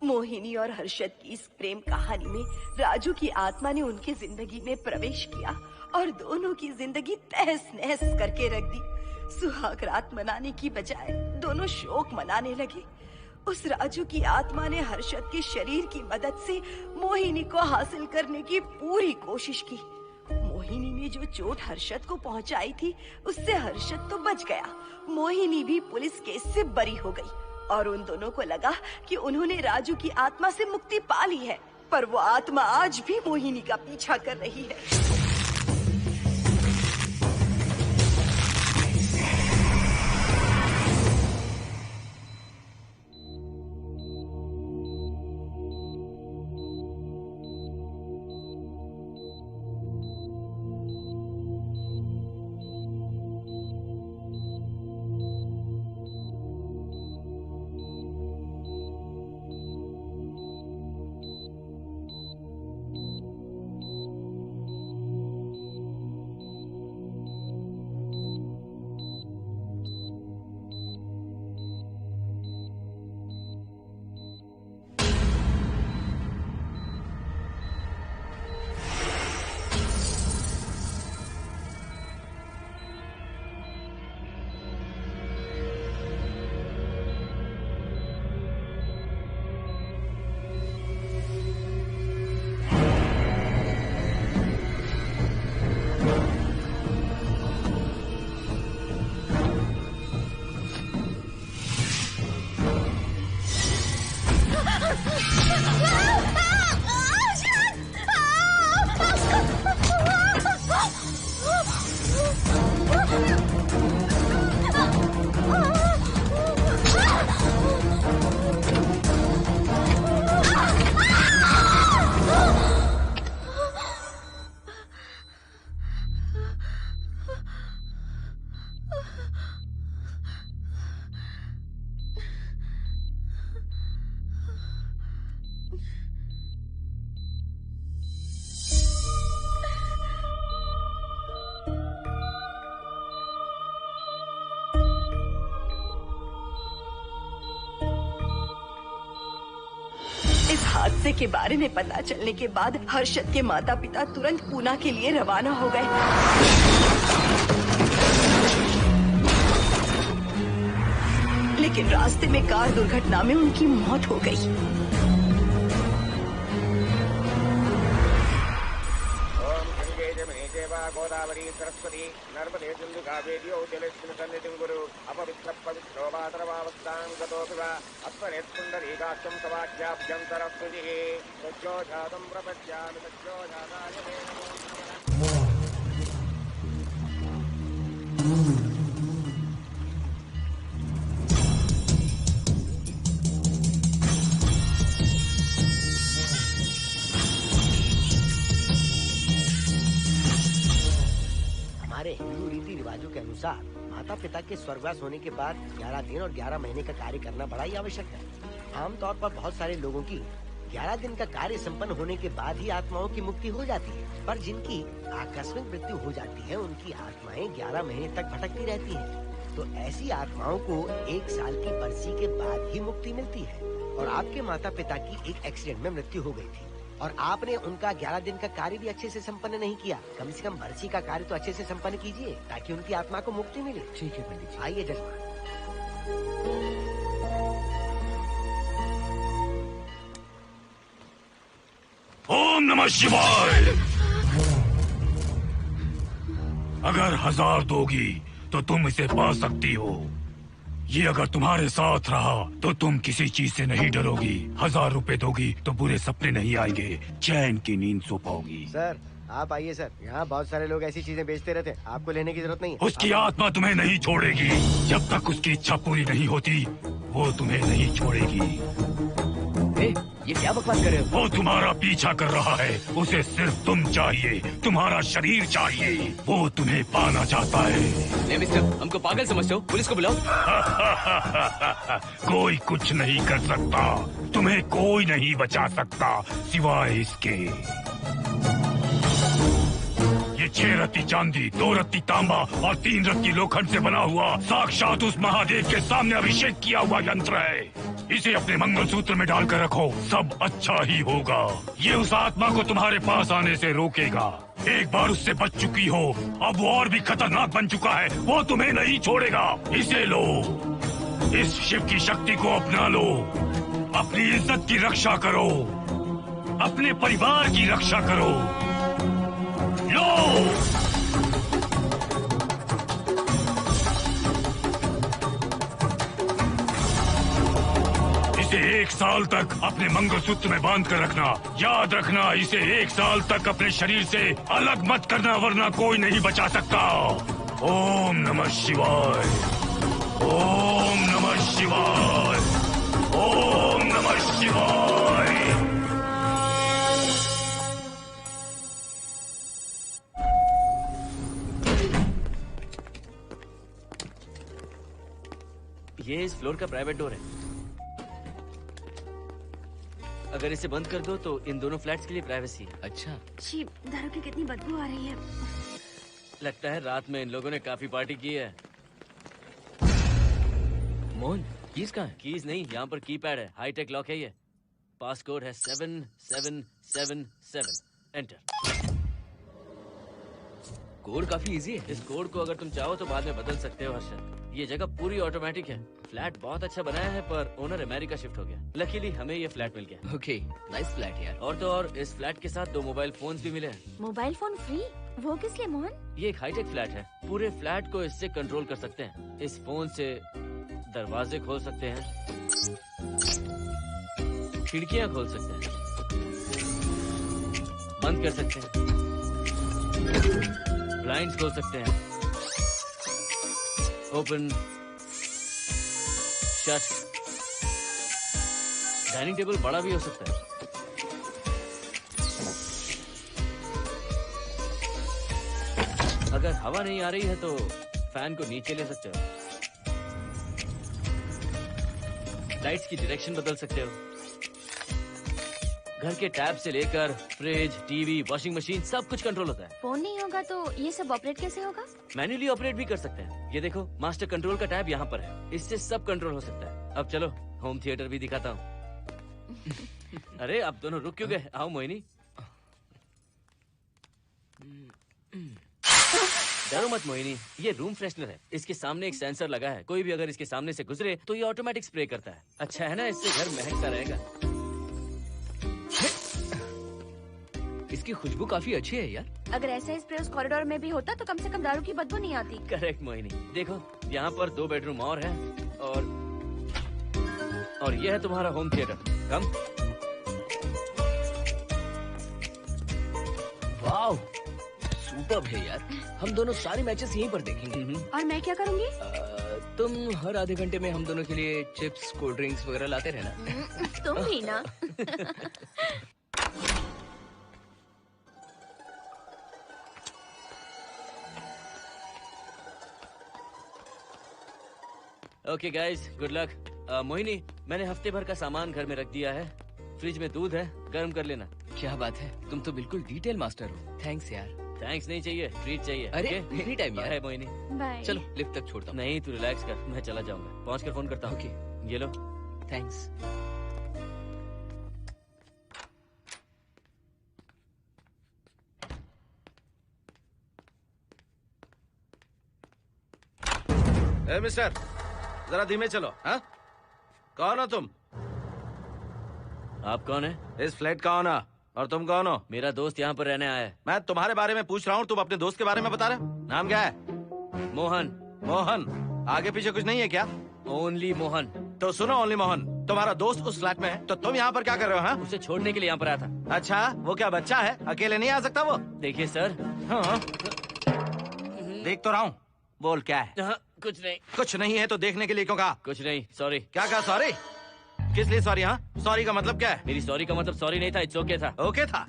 मोहिनी और हर्षद की इस प्रेम कहानी में राजू की आत्मा ने उनकी जिंदगी में प्रवेश किया और दोनों की जिंदगी तहस नहस करके रख दी। सुहाग रात मनाने की बजाय दोनों शोक मनाने लगे। उस राजू की आत्मा ने हर्षद के शरीर की मदद से मोहिनी को हासिल करने की पूरी कोशिश की। मोहिनी ने जो चोट हर्षद को पहुंचाई थी उससे हर्षद तो बच गया, मोहिनी भी पुलिस केस से बरी हो गई और उन दोनों को लगा कि उन्होंने राजू की आत्मा से मुक्ति पा ली है, पर वो आत्मा आज भी मोहिनी का पीछा कर रही है। इस हादसे के बारे में पता चलने के बाद हर्षद के माता पिता तुरंत पूना के लिए रवाना हो गए। लेकिन रास्ते में कार दुर्घटना में उनकी मौत हो गई। गोदावरी सरस्वती नर्मदे सिंधु कावेरी जलेस्मिन् सन्निधिं कुरु अपवित्र पवित्रो वातरवावस्थां गतोऽपि वा अस्मरेत्सुन्दरीकाक्षं तवाख्याभ्यन्तरस्तुतिः सज्जो जातं प्रपद्यामि सज्जो जाताय मे नमो नमः। हमारे हिंदू रीति रिवाजों के अनुसार माता पिता के स्वर्गवास होने के बाद 11 दिन और 11 महीने का कार्य करना बड़ा ही आवश्यक है। आमतौर पर बहुत सारे लोगों की 11 दिन का कार्य संपन्न होने के बाद ही आत्माओं की मुक्ति हो जाती है, पर जिनकी आकस्मिक मृत्यु हो जाती है उनकी आत्माएं 11 महीने तक भटकती रहती हैं। तो ऐसी आत्माओं को 1 साल की बरसी के बाद ही मुक्ति मिलती है। और आपके माता पिता की एक एक्सीडेंट में मृत्यु हो गई थी और आपने उनका 11 दिन का कार्य भी अच्छे से संपन्न नहीं किया। कम से कम बरसी का कार्य तो अच्छे से संपन्न कीजिए ताकि उनकी आत्मा को मुक्ति मिले। ठीक है पंडित जी। आइए जजमान। ओम नमः शिवाय। अगर 1000 दोगी तो तुम इसे पा सकती हो। ये अगर तुम्हारे साथ रहा तो तुम किसी चीज से नहीं डरोगी। 1000 रुपए दोगी तो बुरे सपने नहीं आएंगे, चैन की नींद सो पाओगी। सर आप आइए सर, यहाँ बहुत सारे लोग ऐसी चीजें बेचते रहते हैं, आपको लेने की जरूरत नहीं है। उसकी आत्मा तुम्हें नहीं छोड़ेगी। जब तक उसकी इच्छा पूरी नहीं होती वो तुम्हें नहीं छोड़ेगी। ये क्या बकवास कर रहे हो? वो तुम्हारा पीछा कर रहा है, उसे सिर्फ तुम चाहिए, तुम्हारा शरीर चाहिए, वो तुम्हें पाना चाहता है। मिस्टर, हमको पागल समझते हो? पुलिस को बुलाओ। कोई कुछ नहीं कर सकता, तुम्हें कोई नहीं बचा सकता सिवाय इसके। ये 6 रत्ती चांदी, 2 रत्ती तांबा और 3 रत्ती लोखंड से बना हुआ साक्षात उस महादेव के सामने अभिषेक किया हुआ यंत्र है। इसे अपने मंगलसूत्र में डालकर रखो, सब अच्छा ही होगा। ये उस आत्मा को तुम्हारे पास आने से रोकेगा। एक बार उससे बच चुकी हो, अब वो और भी खतरनाक बन चुका है, वो तुम्हें नहीं छोड़ेगा। इसे लो, इस शिव की शक्ति को अपना लो, अपनी इज्जत की रक्षा करो, अपने परिवार की रक्षा करो। लो! इसे 1 साल तक अपने मंगलसूत्र में बांध कर रखना। याद रखना, इसे 1 साल तक अपने शरीर से अलग मत करना, वरना कोई नहीं बचा सकता। ओम नमः शिवाय, ओम नमः शिवाय, ओम नमः शिवाय। ये इस फ्लोर का प्राइवेट डोर है। अगर इसे बंद कर दो तो इन दोनों फ्लैट्स के लिए प्राइवेसी है। अच्छा, छी, दारू की कितनी बदबू आ रही है। लगता है रात में इन लोगों ने काफी पार्टी की है। मोहन, कीज कहाँ है? कीज नहीं, यहाँ पर कीपैड है, हाईटेक लॉक है ये। पास कोड है 7777। एंटर। कोड काफी इजी है। इस कोड को अगर तुम चाहो तो बाद में बदल सकते हो हर्षद। ये जगह पूरी ऑटोमेटिक है। फ्लैट बहुत अच्छा बनाया है, पर ओनर अमेरिका शिफ्ट हो गया। लकीली हमें ये फ्लैट मिल गया। ओके, नाइस फ्लैट यार। और तो और इस फ्लैट के साथ 2 मोबाइल फोन्स भी मिले हैं। Mobile phone free? वो किस लिए मोहन? ये एक हाईटेक फ्लैट है, पूरे फ्लैट को इससे कंट्रोल कर सकते हैं। इस फोन से दरवाजे खोल सकते हैं, खिड़कियां खोल सकते हैं, बंद कर सकते हैं, ब्लाइंड्स खोल सकते हैं, ओपन, शट। डाइनिंग टेबल बड़ा भी हो सकता है। अगर हवा नहीं आ रही है तो फैन को नीचे ले सकते हो। लाइट्स की डायरेक्शन बदल सकते हो। घर के टैब से लेकर फ्रिज, टीवी, वॉशिंग मशीन सब कुछ कंट्रोल होता है। फोन नहीं होगा तो ये सब ऑपरेट कैसे होगा? मैन्युअली ऑपरेट भी कर सकते हैं। ये देखो, मास्टर कंट्रोल का टैब यहाँ पर है, इससे सब कंट्रोल हो सकता है। अब चलो होम थिएटर भी दिखाता हूँ। अरे आप दोनों रुक क्यों गए? आओ मोहिनी। डरो मत मोहिनी, ये रूम फ्रेशनर है। इसके सामने एक सेंसर लगा है, कोई भी अगर इसके सामने से गुजरे तो ये ऑटोमेटिक स्प्रे करता है। अच्छा है ना, इससे घर महकता रहेगा। इसकी खुशबू काफी अच्छी है यार। अगर ऐसा स्प्रे उस कॉरिडोर में भी होता तो कम से कम दारू की बदबू नहीं आती। करेक्ट मोहिनी। देखो यहाँ पर 2 बेडरूम और है, और ये है तुम्हारा होम थिएटर। कम। वाओ, सुपर्ब है यार। हम दोनों सारे मैचेस यहीं पर देखेंगे। और मैं क्या करूँगी? तुम हर आधे घंटे में हम दोनों के लिए चिप्स, कोल्ड ड्रिंक्स वगैरह लाते रहना। तुम ही ना। Okay guys, good luck. Mohini, मैंने हफ्ते भर का सामान घर में रख दिया है। फ्रिज में दूध है, गर्म कर लेना। क्या बात है, तुम तो बिल्कुल डिटेल मास्टर हो। थैंक्स यार। थैंक्स नहीं चाहिए, ट्रीट चाहिए। अरे okay? एनी टाइम यार। बाय मोहिनी। बाय। चलो लिफ्ट तक छोड़ता हूँ। नहीं, तू रिलैक्स कर, मैं चला जाऊंगा। पहुंच कर फोन करता हूँ। ओके, ये लो। थैंक्स। ए मिस्टर, जरा धीमे चलो। हाँ, कौन हो तुम? आप कौन है? इस फ्लैट का ओनर। और तुम कौन हो? मेरा दोस्त यहाँ पर रहने आया है। मैं तुम्हारे बारे में पूछ रहा हूँ, तुम अपने दोस्त के बारे में बता रहे हो। नाम क्या है? मोहन। मोहन? आगे पीछे कुछ नहीं है क्या? ओनली मोहन। तो सुनो ओनली मोहन, तुम्हारा दोस्त उस फ्लैट में है, तो तुम यहाँ पर क्या कर रहे हो? हाँ? उसे छोड़ने के लिए यहाँ पर आया था। अच्छा, वो क्या बच्चा है? अकेले नहीं आ सकता वो? देखिए सर। हाँ। देख तो रहा हूँ, बोल क्या है? हाँ, कुछ नहीं। कुछ नहीं है तो देखने के लिए क्यों कहा? कुछ नहीं, सॉरी। क्या कहा सॉरी? किस लिए सॉरी? हाँ, सॉरी का मतलब क्या है? मेरी सॉरी का मतलब सॉरी नहीं था, इट्स ओके था। ओके था?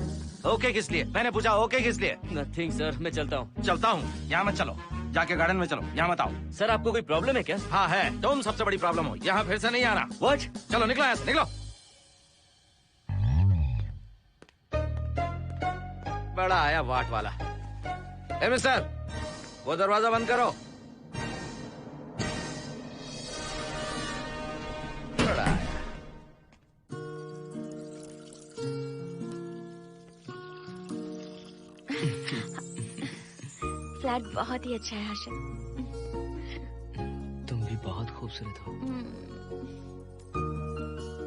ओके किस लिए? मैंने पूछा ओके किस लिए? नथिंग सर, मैं चलता हूँ। चलता हूँ? यहाँ मत चलो, जाके गार्डन में चलो, यहाँ मत आओ। सर आपको कोई प्रॉब्लम है क्या? हाँ है, तुम सबसे बड़ी प्रॉब्लम हो। यहाँ फिर से नहीं आना। व्हाट? चलो निकलो यहाँ से, निकलो। बड़ा आया वाट वाला। ए मिस्टर, वो दरवाजा बंद करो। बड़ा है। फ्लैट बहुत ही अच्छा है हर्षद। तुम भी बहुत खूबसूरत हो।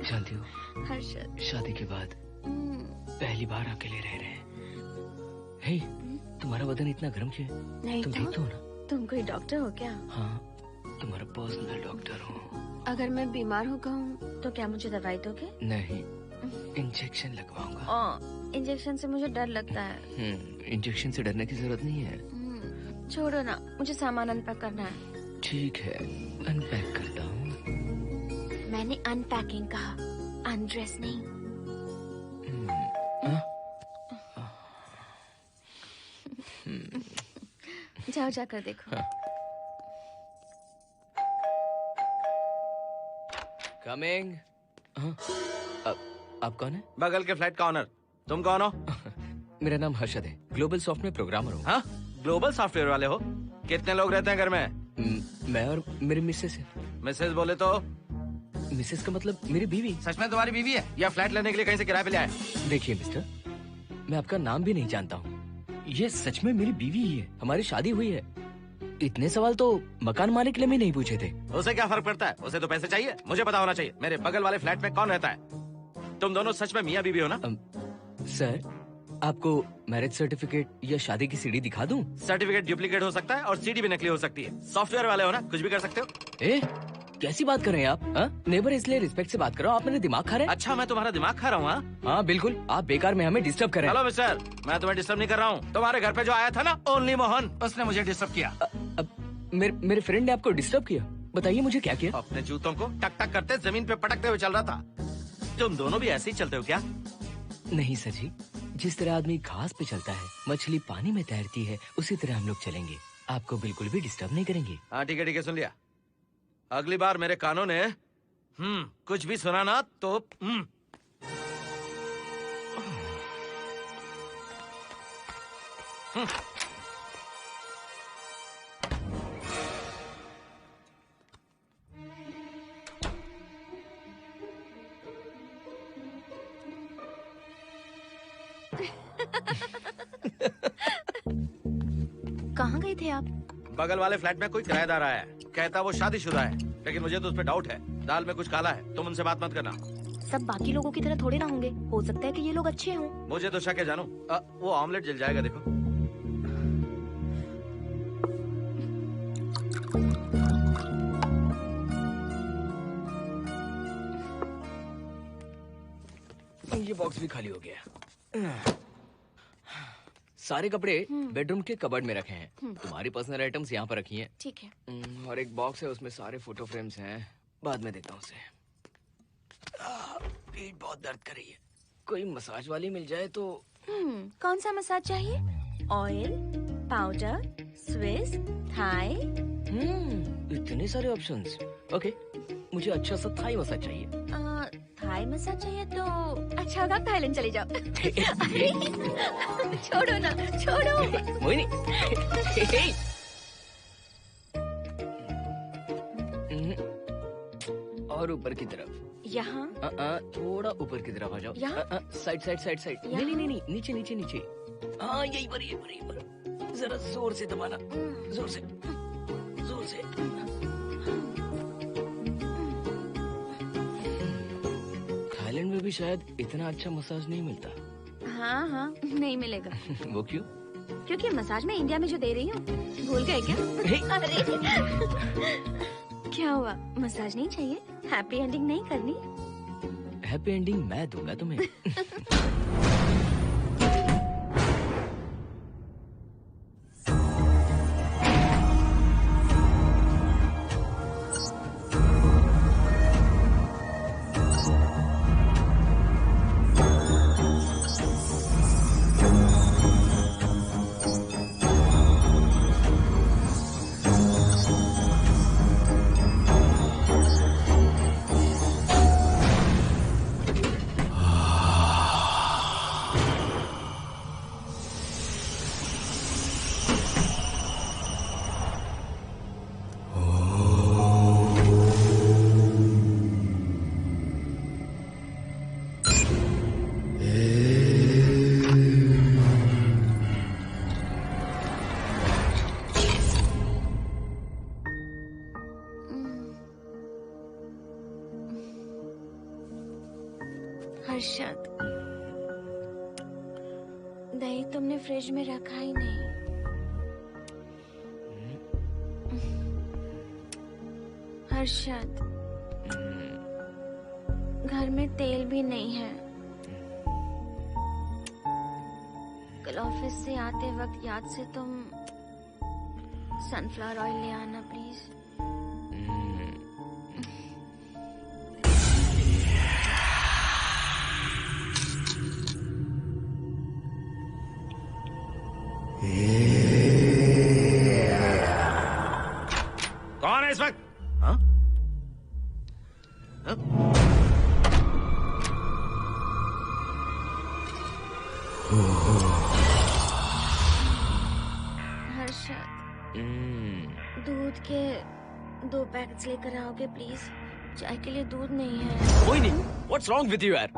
जानती हो, हर्षद, शादी के बाद पहली बार अकेले रह रहे हैं। हे, तुम्हारा बदन इतना गर्म क्यों है? नहीं तुम तो देखते हो ना? तुम कोई डॉक्टर हो क्या? हाँ, तुम्हारा पर्सनल डॉक्टर हूँ। अगर मैं बीमार हो गऊँ तो क्या मुझे दवाई दोगे? नहीं, इंजेक्शन लगवाऊंगा। इंजेक्शन से मुझे डर लगता है। इंजेक्शन से डरने की जरूरत नहीं है। छोड़ो ना, मुझे सामान अनपैक करना है। ठीक है, अनपैक करता हूँ। मैंने अनपैकिंग कहा, अनड्रेस नहीं। जाओ जाकर देखो। कमिंग। आप कौन है? बगल के फ्लैट का ऑनर। तुम कौन हो? मेरा नाम हर्षद है, ग्लोबल सॉफ्टवेयर प्रोग्रामर हूँ। हाँ, ग्लोबल सॉफ्टवेयर वाले हो? कितने लोग रहते हैं घर में? मैं और मेरी मिसेस है। मिसेज बोले तो? मिसेस का मतलब मेरी बीवी। सच में तुम्हारी बीवी है या फ्लैट लेने के लिए कहीं से किराए पे ले आए? देखिए मिस्टर, मैं आपका नाम भी नहीं जानता हूँ। ये सच में मेरी बीवी ही है, हमारी शादी हुई है। इतने सवाल तो मकान मालिक ने भी नहीं पूछे थे। उसे क्या फर्क पड़ता है? उसे तो पैसे चाहिए, मुझे पता होना चाहिए। मेरे बगल वाले फ्लैट में कौन रहता है? तुम दोनों सच में मियाँ बीवी हो ना? सर, आपको मैरिज सर्टिफिकेट या शादी की सीडी दिखा दूं? सर्टिफिकेट डुप्लीकेट हो सकता है और सीडी भी नकली हो सकती है। सॉफ्टवेयर वाले हो ना, कुछ भी कर सकते हो। ए, कैसी बात कर रहे हैं आप? नेबर, इसलिए रिस्पेक्ट से बात करो। आप मेरे दिमाग खा रहे हैं? अच्छा, मैं तुम्हारा दिमाग खा रहा हूँ? हाँ बिल्कुल, आप बेकार में हमें डिस्टर्ब कर रहे हैं। हेलो मिस्टर, मैं तुम्हें डिस्टर्ब नहीं कर रहा हूँ। तुम्हारे घर पे जो आया था ना, ओनली मोहन, उसने मुझे डिस्टर्ब किया। मेरे फ्रेंड ने आपको डिस्टर्ब किया? बताइए मुझे क्या किया? अपने जूतों को टक टक करते जमीन पे पटकते हुए चल रहा था। तुम दोनों भी ऐसे ही चलते हो क्या? नहीं सर जी, जिस तरह आदमी घास पे चलता है, मछली पानी में तैरती है, उसी तरह हम लोग चलेंगे। आपको बिल्कुल भी डिस्टर्ब नहीं करेंगे। हाँ ठीक है, सुन लिया। अगली बार मेरे कानों ने कुछ भी सुना ना तो कहाँ गए थे आप? बगल वाले फ्लैट में कोई किराएदार आया है, कहता वो शादीशुदा है, लेकिन मुझे तो उस पर डाउट है। दाल में कुछ काला है, तुम उनसे बात मत करना। सब बाकी लोगों की तरह थोड़े ना होंगे, हो सकता है कि ये लोग अच्छे हों। मुझे तो शक है जानू। वो ऑमलेट जल जाएगा, देखो। ये बॉक्स भी खाली हो गया। सारे कपड़े बेडरूम के कबर्ड में रखे हैं। तुम्हारी पर्सनल आइटम्स यहाँ पर रखी हैं। ठीक है। और एक बॉक्स है, उसमें सारे फोटो फ्रेम्स हैं। बाद में देता हूँ उसे। पीठ बहुत दर्द कर रही है, कोई मसाज वाली मिल जाए तो। कौन सा मसाज चाहिए? Oil, powder, Swiss, Thai? इतने सारे ऑप्शंस। ओके, मुझे अच्छा सा थाई मसाज चाहिए। थाई मसाज चाहिए तो अच्छा होगा थाईलैंड चले जाओ। अरे छोड़ो ना, छोड़ो। मोहिनी। और ऊपर की तरफ। यहाँ? थोड़ा ऊपर की तरफ आ जाओ। यहाँ? Side side side side. नहीं नहीं नहीं, नीचे नीचे नीचे। हाँ यही पर, यही पर, यही पर। जरा जोर से दबाना, जोर से, जोर से। थाईलैंड में भी शायद इतना अच्छा मसाज नहीं मिलता। हाँ हाँ, नहीं मिलेगा। वो क्यों? क्योंकि मसाज मैं इंडिया में जो दे रही हूँ, भूल गए क्या? अरे क्या हुआ, मसाज नहीं चाहिए? हैप्पी एंडिंग नहीं करनी? हैप्पी एंडिंग मैं दूंगा तुम्हें। हर्षद, दही तुमने फ्रिज में रखा ही नहीं। हर्षद, घर में तेल भी नहीं है। कल ऑफिस से आते वक्त याद से तुम सनफ्लावर ऑयल ले आना प्लीज। कौन है इस वक्त? हाँ? हाँ? हर्षद, दूध के 2 पैकेट्स लेकर आओगे प्लीज? चाय के लिए दूध नहीं है। कोई नहीं। What's wrong with you यार?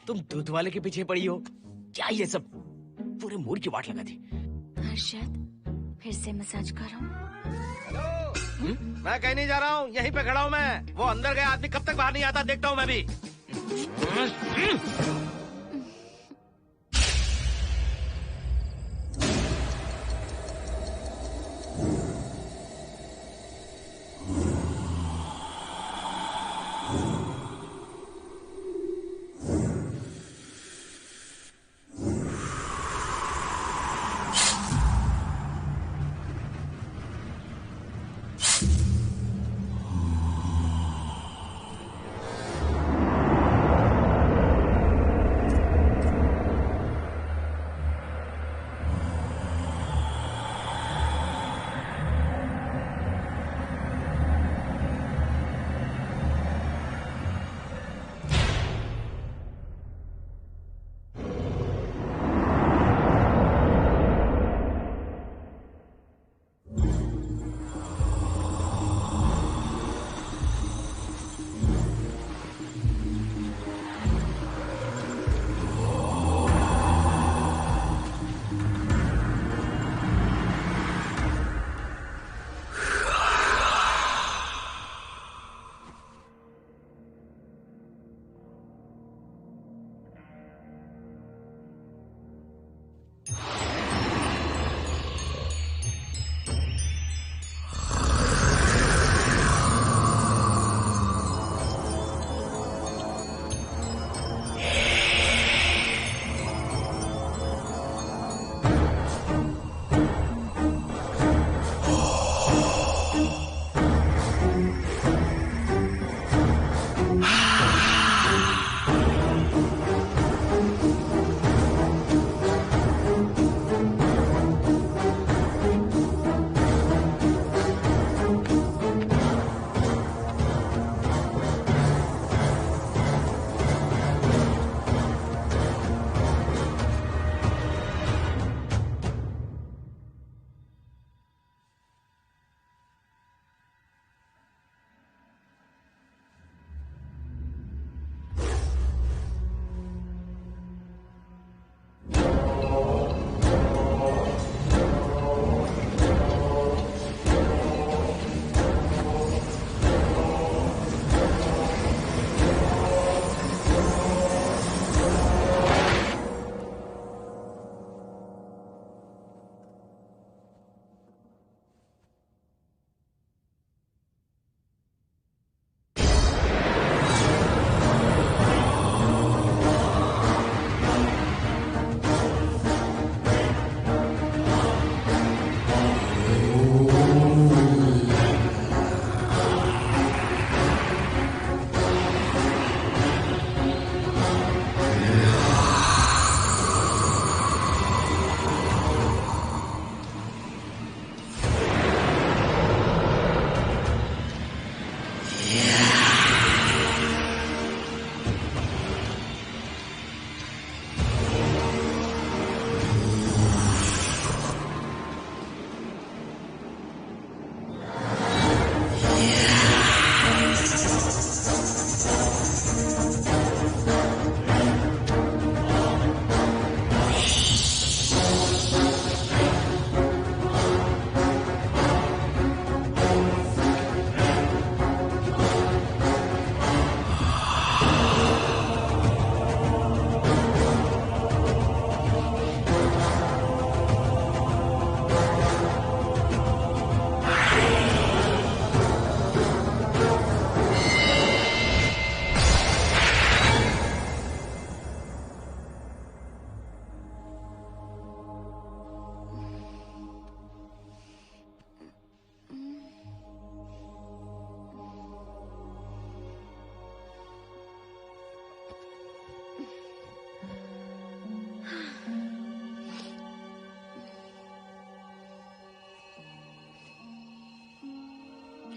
तुम दूध वाले के पीछे पड़ी हो? क्या ये सब? पूरे मूड की वाट लगा दी। हर्षद, फिर से मसाज करो। मैं कहीं नहीं जा रहा हूँ, यहीं पे खड़ा हूँ मैं। वो अंदर गया आदमी कब तक बाहर नहीं आता, देखता हूँ मैं भी।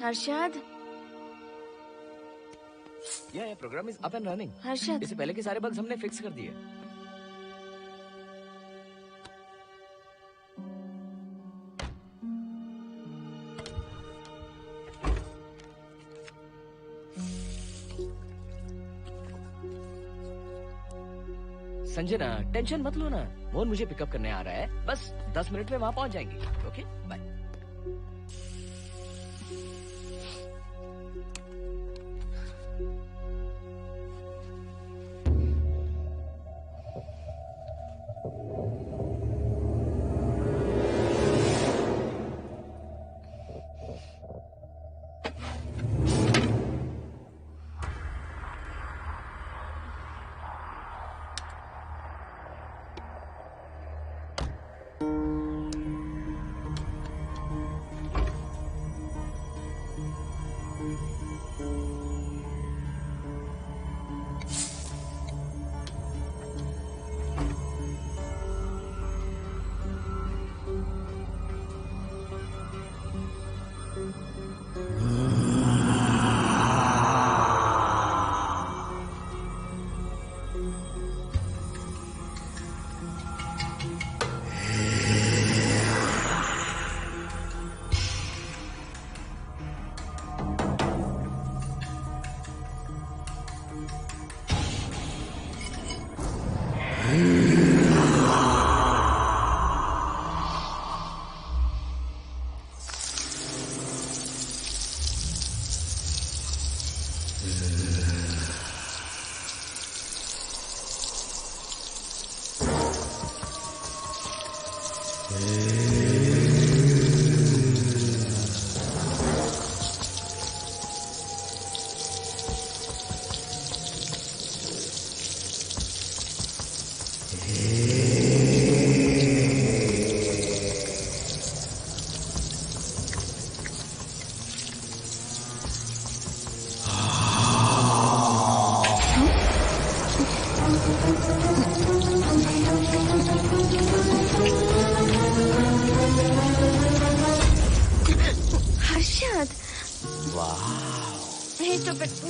हर्षद, ये program is up and running. Harshad, इससे पहले के सारे बग्स हमने फिक्स कर दिए। संजना, टेंशन मत लो ना, मोहन मुझे पिकअप करने आ रहा है, बस 10 मिनट में वहां पहुंच जाएंगे। Okay, bye.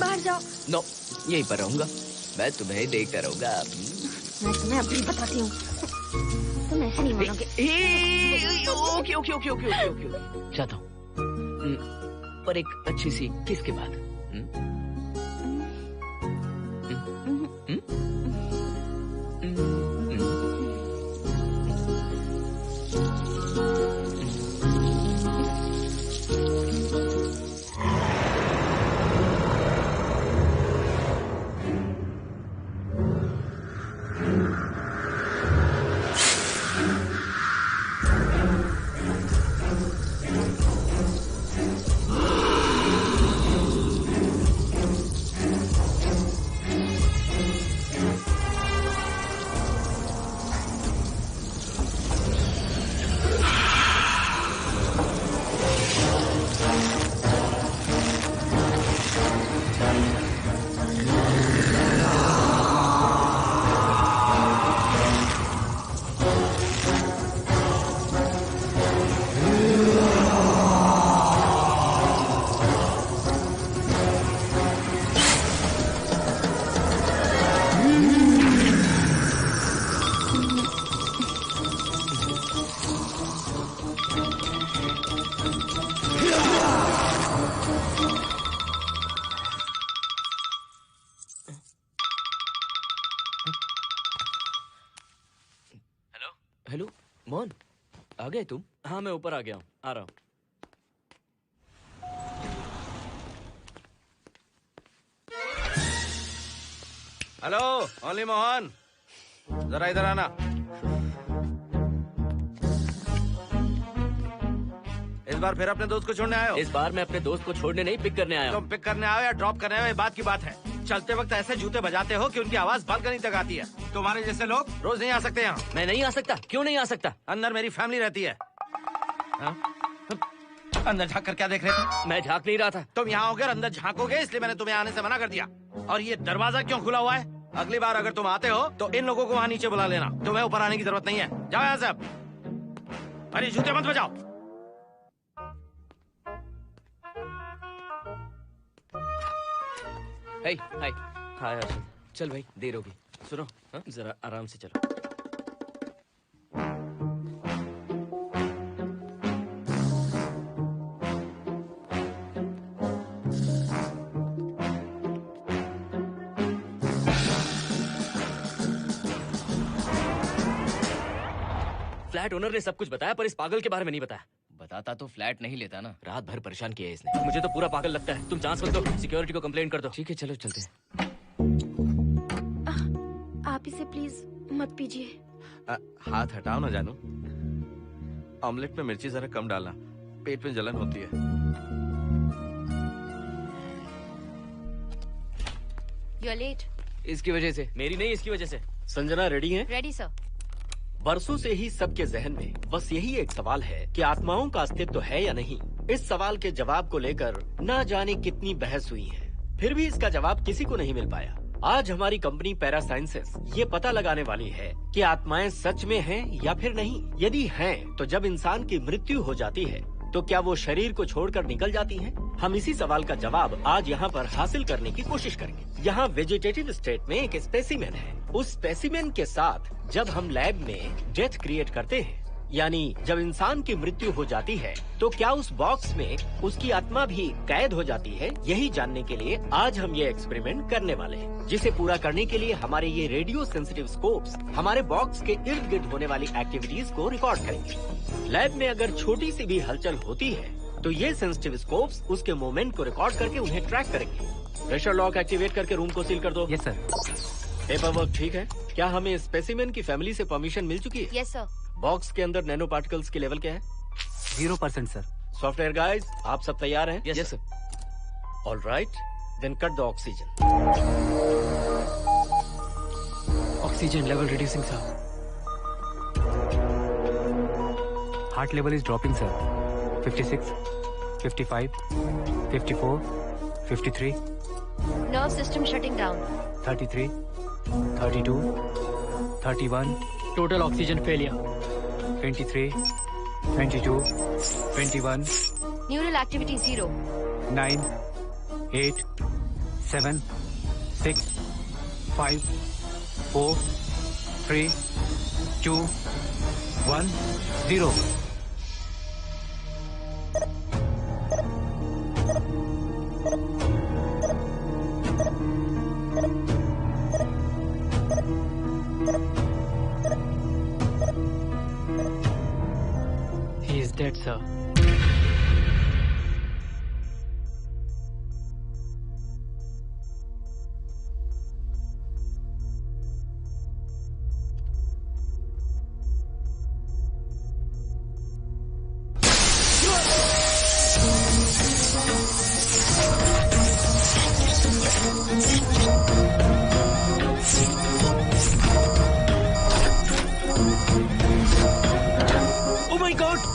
बाहर जाओ। नो, यहीं पर रहूंगा, मैं तुम्हें देखता रहूंगा। मैं तुम्हें अभी बताती हूँ, तुम ऐसे नहीं मानोगे। Okay okay okay okay okay okay, चाहता हूँ, पर एक अच्छी सी किस के बाद। हेलो मोहन, आ गए तुम? हाँ, मैं ऊपर आ गया हूँ, आ रहा हूँ। हेलो, ओनली मोहन, जरा इधर आना। इस बार फिर अपने दोस्त को छोड़ने आए हो? इस बार मैं अपने दोस्त को छोड़ने नहीं, पिक करने आया हूँ। तुम पिक करने आए हो या ड्रॉप करने आए हो, ये बात की बात है। चलते वक्त ऐसे जूते बजाते हो कि उनकी आवाज बालकनी तक आती है। तुम्हारे जैसे लोग रोज नहीं आ सकते यहाँ। मैं नहीं आ सकता? क्यों नहीं आ सकता? अंदर मेरी फैमिली रहती है। अंदर झाँक कर क्या देख रहे थे? मैं झाँक नहीं रहा था। तुम यहाँ होकर अंदर झाँकोगे, इसलिए मैंने तुम्हें आने से मना कर दिया। और ये दरवाजा क्यों खुला हुआ है? अगली बार अगर तुम आते हो तो इन लोगों को वहाँ नीचे बुला लेना। तुम्हें ऊपर आने की जरूरत नहीं है। जाओ यहाँ से अब। अरे जूते मत बजाओ। हाय हाय। हाय हर्षद। चल भाई, देर होगी। सुनो, हाँ? जरा आराम से चलो। फ्लैट ओनर ने सब कुछ बताया, पर इस पागल के बारे में नहीं बताया। बताता तो फ्लैट नहीं लेता ना। रात भर परेशान किया है इसने। मुझे तो पूरा पागल लगता है। तुम चांस मत दो, सिक्योरिटी को कंप्लेंट कर दो। ठीक है, चलो चलते हैं। आप इसे प्लीज मत पीजिए। हाथ हटाओ ना जानू। ऑमलेट में मिर्ची जरा कम डालना, पेट में जलन होती है। You are late. इसकी वजह से। मेरी नहीं, इसकी वजह से। संजना रेडी हैं? Ready sir. बरसों से ही सबके जहन में बस यही एक सवाल है कि आत्माओं का अस्तित्व है या नहीं। इस सवाल के जवाब को लेकर ना जाने कितनी बहस हुई है, फिर भी इसका जवाब किसी को नहीं मिल पाया। आज हमारी कंपनी पैरा साइंसेस ये पता लगाने वाली है कि आत्माएं सच में हैं या फिर नहीं। यदि हैं, तो जब इंसान की मृत्यु हो जाती है तो क्या वो शरीर को छोड़कर निकल जाती हैं? हम इसी सवाल का जवाब आज यहाँ पर हासिल करने की कोशिश करेंगे। यहाँ वेजिटेटिव स्टेट में एक स्पेसिमेन है। उस स्पेसिमेन के साथ जब हम लैब में डेथ क्रिएट करते हैं, यानी जब इंसान की मृत्यु हो जाती है, तो क्या उस बॉक्स में उसकी आत्मा भी कैद हो जाती है? यही जानने के लिए आज हम ये एक्सपेरिमेंट करने वाले हैं, जिसे पूरा करने के लिए हमारे ये रेडियो सेंसिटिव स्कोप्स हमारे बॉक्स के इर्द गिर्द होने वाली एक्टिविटीज को रिकॉर्ड करेंगे। लैब में अगर छोटी सी भी हलचल होती है तो ये सेंसिटिव स्कोप्स उसके मूवमेंट को रिकॉर्ड करके उन्हें ट्रैक करेंगे। प्रेशर लॉक एक्टिवेट करके रूम को सील कर दो। Yes sir. पेपर वर्क ठीक है? क्या हमें स्पेसिमेन की फैमिली से परमिशन मिल चुकी है? Yes sir. बॉक्स के अंदर नैनो पार्टिकल्स की लेवल क्या है? 0% सर। सॉफ्टवेयर गाइस, आप सब तैयार हैं? Yes sir. All right, then cut the oxygen. Oxygen level reducing sir. Heart level is dropping sir. 56, 55, 54, 53, nerve system shutting down. 33, 32, 31. Total oxygen failure. 23, 22, 21, neural activity 0। 9, 8, 7, 6, 5, 4, 3, 2, 1, 0. He is dead, sir.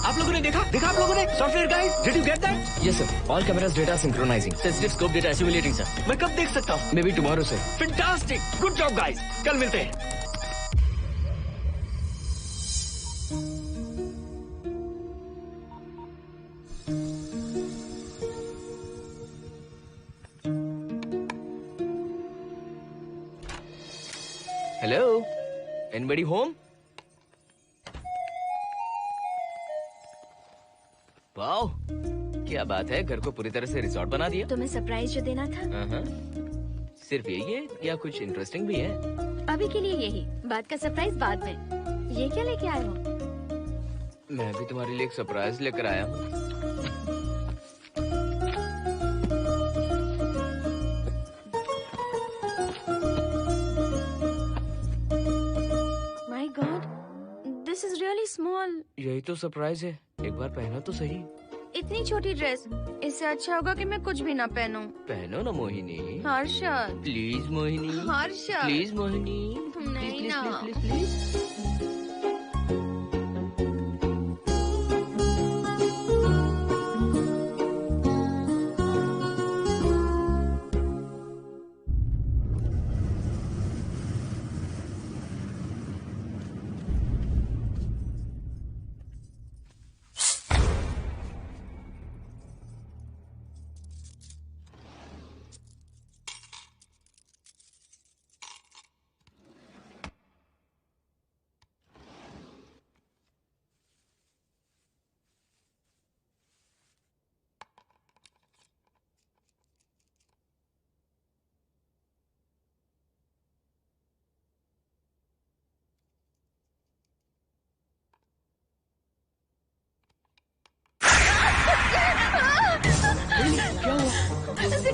आप लोगों ने देखा आप लोगों ने? Software guys, did you get that? Yes sir. All cameras data synchronizing. Sensitive scope data assimilating sir. मैं कब देख सकता हूँ? Maybe tomorrow sir. Fantastic, good job guys, कल मिलते हैं। Hello. Anybody home? वाओ, क्या बात है, घर को पूरी तरह से रिसोर्ट बना दिया। तुम्हें सरप्राइज जो देना था। सिर्फ यही है या कुछ इंटरेस्टिंग भी है? अभी के लिए यही, बात का सरप्राइज बाद में। ये क्या लेके आए हो? मैं भी तुम्हारे लिए एक सरप्राइज लेकर आया हूँ। My God, this is really small. यही तो सरप्राइज है, एक बार पहना तो सही। इतनी छोटी ड्रेस, इससे अच्छा होगा कि मैं कुछ भी ना पहनूं। पहनो ना मोहिनी। हर्षद, प्लीज मोहिनी। हर्षद, प्लीज मोहिनी। नहीं प्लीज, ना। Please, please, please.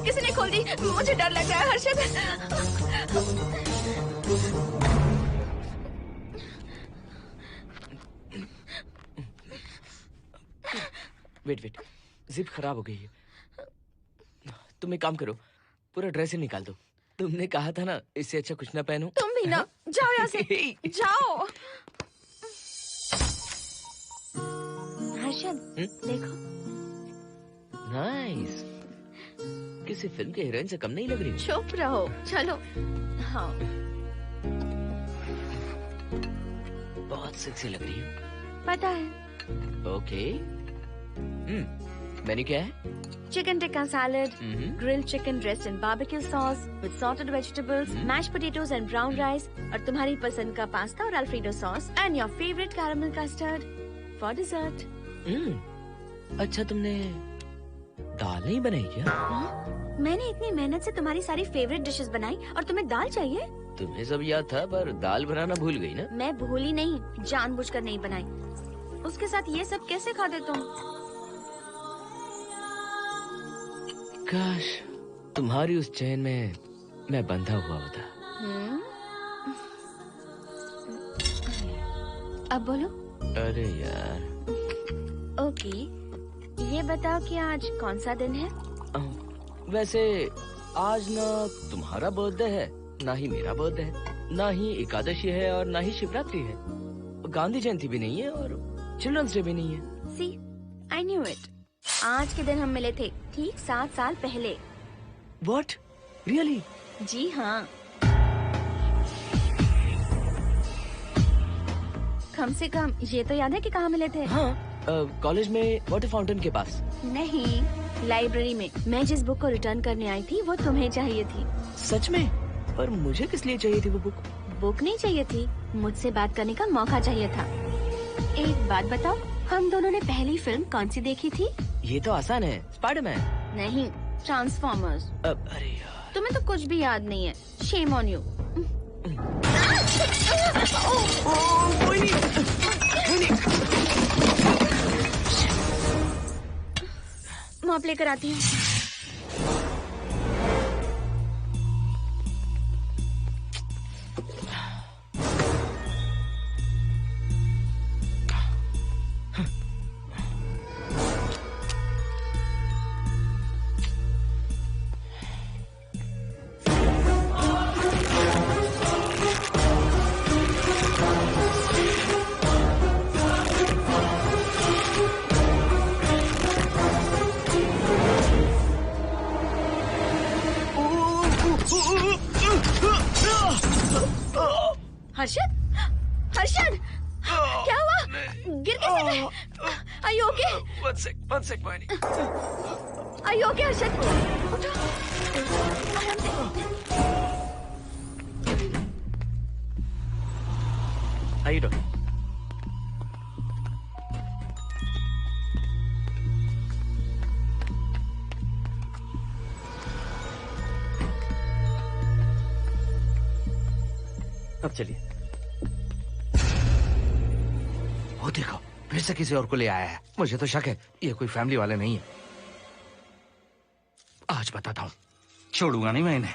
किसी ने खोल दी। मुझे डर लग रहा है हर्षद। वेट, जिप खराब हो गई है। तुम एक काम करो, पूरा ड्रेस ही निकाल दो। तुमने कहा था ना इससे अच्छा कुछ ना पहनो। तुम भी ना, जाओ यहाँ से, जाओ। हर्षद, देखो। नाइस। किसी फिल्म के हीरोइन से कम नहीं लग रही। चुप रहो, चलो। हाँ, बहुत सेक्सी लग रही है। पता है। ओके। मेन्यू क्या है? Chicken tikka salad, grilled chicken dressed in barbecue sauce with sauteed vegetables, mashed potatoes and brown rice, और तुम्हारी पसंद का पास्ता और Alfredo sauce, and your favourite caramel custard for dessert. अच्छा, तुमने दाल नहीं बनाई क्या? मैंने इतनी मेहनत से तुम्हारी सारी फेवरेट डिशेस बनाई और तुम्हें दाल चाहिए? तुम्हें सब याद था पर दाल बनाना भूल गई ना? मैं भूली नहीं, जानबूझकर नहीं बनाई। उसके साथ ये सब कैसे खाते तुम? काश तुम्हारी उस चैन में मैं बंधा हुआ होता। अब बोलो। अरे यार। ओके, ये बताओ कि आज कौन सा दिन है? वैसे आज ना तुम्हारा बर्थडे है, ना ही मेरा बर्थडे है, ना ही एकादशी है और ना ही शिवरात्रि है, गांधी जयंती भी नहीं है और चिल्ड्रंस डे भी नहीं है। सी, आई न्यू इट। आज के दिन हम मिले थे ठीक 7 साल पहले। What? Really? जी हाँ। कम से कम ये तो याद है कि कहाँ मिले थे? हाँ, कॉलेज में वाटर फाउंटेन के पास। नहीं, लाइब्रेरी में। मैं जिस बुक को रिटर्न करने आई थी वो तुम्हें चाहिए थी। सच में? पर मुझे किस लिए चाहिए थी वो बुक? बुक नहीं चाहिए थी, मुझसे बात करने का मौका चाहिए था। एक बात बताओ, हम दोनों ने पहली फिल्म कौन सी देखी थी? ये तो आसान है, स्पाइडरमैन। नहीं, ट्रांसफॉर्मर्स। अरे यार, तुम्हें तो कुछ भी याद नहीं है। Shame on you. मॉप लेकर आती हूँ। हर्षद, हर्षद, क्या हुआ? गिर कैसे गए? Are you okay? One sec, Moini. Are you okay, Harshad? उठो, आराम से। आइए डॉक्टर। अब चलिए। वो देखो, फिर से किसी और को ले आया है। मुझे तो शक है ये कोई फैमिली वाले नहीं है। आज बताता हूँ, छोड़ूंगा नहीं मैं इन्हें।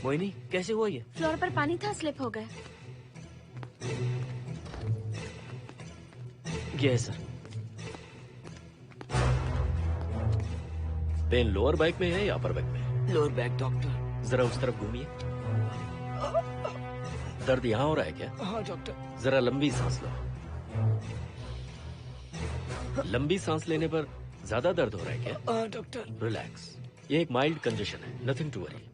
मोहिनी, कैसे हुआ ये? फ्लोर पर पानी था, स्लिप हो गए। ये है सर। पेन लोअर बैक में है या अपर बैक में? Lower back doctor. जरा उस तरफ घूमिए। दर्द यहाँ हो रहा है क्या? हाँ डॉक्टर। जरा लंबी सांस लो। लंबी सांस लेने पर ज्यादा दर्द हो रहा है क्या? हाँ डॉक्टर। रिलैक्स, ये एक माइल्ड कंजेशन है, नथिंग टू वरी।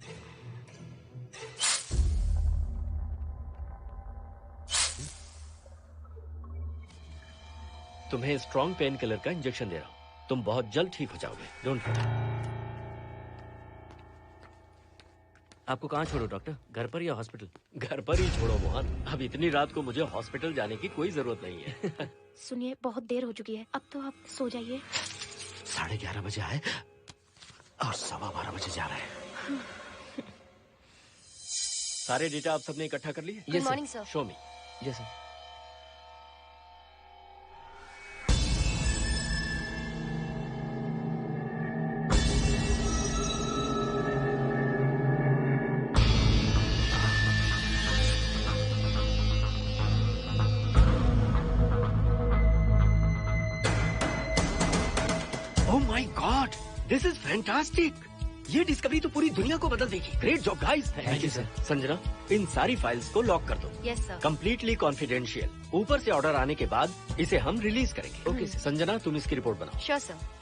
तुम्हें स्ट्रॉन्ग पेन किलर का इंजेक्शन दे रहा हूं। तुम बहुत जल्द ठीक हो जाओगे, डोंट वरी। आपको कहाँ छोड़ो डॉक्टर, घर पर या हॉस्पिटल? घर पर ही छोड़ो मोहन, अब इतनी रात को मुझे हॉस्पिटल जाने की कोई जरूरत नहीं है। सुनिए, बहुत देर हो चुकी है, अब तो आप सो जाइए। 11:30 बजे आए और 12:15 बजे जा रहे हैं। सारे डेटा आप सबने इकट्ठा कर लिए? Good morning sir. Show me. Yes sir. This is fantastic. ये डिस्कवरी तो पूरी दुनिया को बदल देगी। Great job guys. Thank you sir. Sanjana, इन सारी फाइल्स को लॉक कर दो। Yes sir. Completely confidential. ऊपर से ऑर्डर आने के बाद इसे हम रिलीज करेंगे। Okay sir. संजना, तुम इसकी रिपोर्ट बनाओ। Sure sir.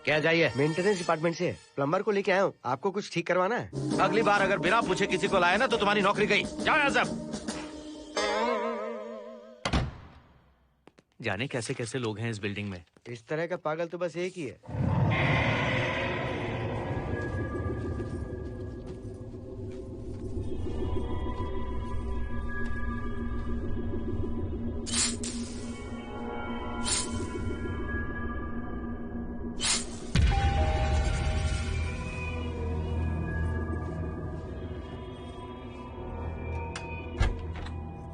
क्या चाहिए? मेंटेनेंस डिपार्टमेंट से प्लम्बर को लेके आया हूँ। आपको कुछ ठीक करवाना है? अगली बार अगर बिना पूछे किसी को लाए ना तो तुम्हारी नौकरी गई। जाओ यहाँ सब। जाने कैसे कैसे लोग हैं इस बिल्डिंग में। इस तरह का पागल तो बस एक ही है।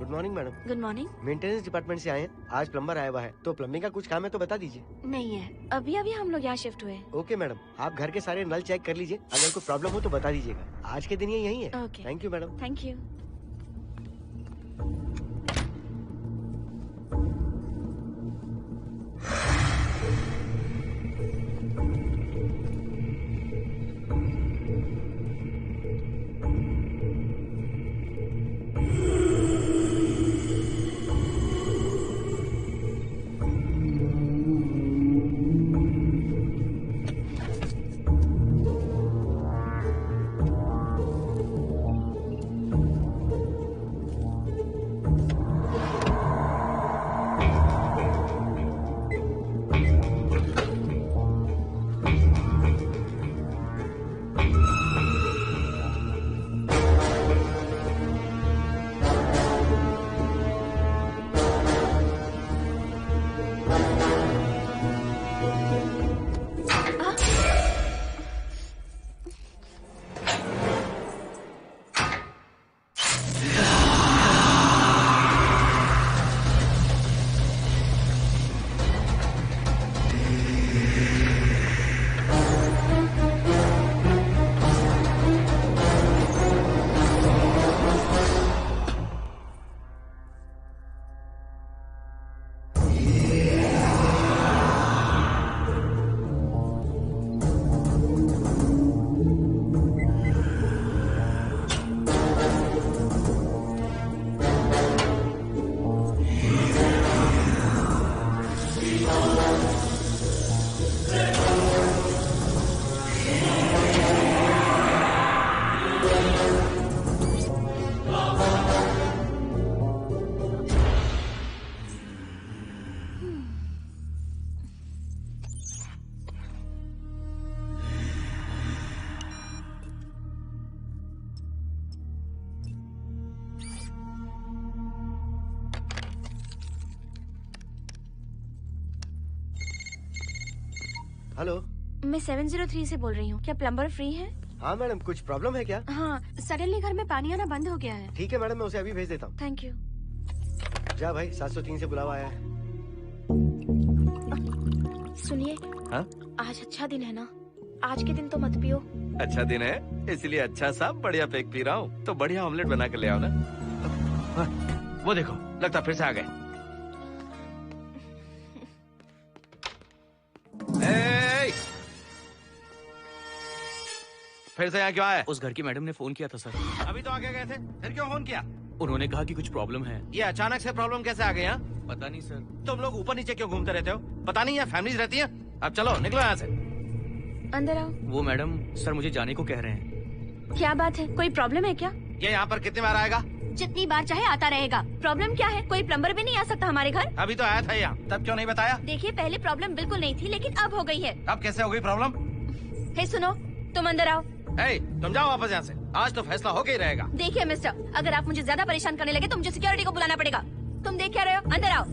Good morning madam. Good morning. Maintenance department से आए हैं। आज प्लम्बर आया हुआ है, तो प्लम्बिंग का कुछ काम है तो बता दीजिए। नहीं है, अभी अभी हम लोग यहाँ शिफ्ट हुए। ओके मैडम, आप घर के सारे नल चेक कर लीजिए, अगर कोई प्रॉब्लम हो तो बता दीजिएगा। आज के दिन ये यही है। Okay. Thank you madam. Thank you. Hello, मैं 703 से बोल रही हूँ। क्या प्लम्बर फ्री है? हाँ मैडम, कुछ प्रॉब्लम है क्या? हाँ, सडनली घर में पानी आना बंद हो गया है। ठीक है मैडम, मैं उसे अभी भेज देता हूँ। Thank you. जा भाई, 703 से बुलावा आया है। सुनिए, हाँ? आज अच्छा दिन है ना? आज के दिन तो मत पियो। अच्छा दिन है, इसलिए अच्छा सा बढ़िया पेक पी रहा हूँ। तो बढ़िया ऑमलेट बना के ले आओ ना। वो देखो, लगता फिर से आ गए। फिर से यहाँ क्यों आए? उस घर की मैडम ने फोन किया था सर। अभी तो आगे गए थे, फिर क्यों फोन किया? उन्होंने कहा कि कुछ प्रॉब्लम है। ये अचानक से प्रॉब्लम कैसे आ गई यहाँ? पता नहीं सर। तुम लोग ऊपर नीचे क्यों घूमते रहते हो? पता नहीं यहाँ फैमिलीज रहती हैं? अब चलो निकलो यहाँ से। अंदर आओ। वो मैडम सर मुझे जाने को कह रहे हैं। क्या बात है, कोई प्रॉब्लम है क्या? ये यहाँ पर कितनी बार आएगा? जितनी बार चाहे आता रहेगा। प्रॉब्लम क्या है? कोई प्लम्बर भी नहीं आ सकता हमारे घर? अभी तो आया था यहाँ, तब क्यों नहीं बताया? देखिए, पहले प्रॉब्लम बिल्कुल नहीं थी, लेकिन अब हो गई है। अब कैसे हो गई प्रॉब्लम? हे सुनो, तुम अंदर आओ। तुम जाओ वापस यहाँ से। आज तो फैसला होके ही रहेगा। देखिए मिस्टर, अगर आप मुझे ज्यादा परेशान करने लगे तो मुझे सिक्योरिटी को बुलाना पड़ेगा। तुम देख क्या रहे हो? अंदर आओ।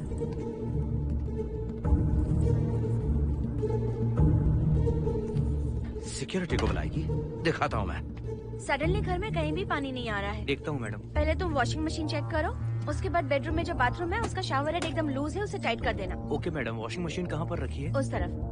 सिक्योरिटी को बुलाएगी? दिखाता हूँ मैं। सडनली घर में कहीं भी पानी नहीं आ रहा है। देखता हूँ मैडम। पहले तुम वॉशिंग मशीन चेक करो, उसके बाद बेडरूम में जो बाथरूम है उसका शावर हेड एकदम लूज है, उसे टाइट कर देना। Okay madam. वॉशिंग मशीन कहाँ पर रखी है? उस तरफ।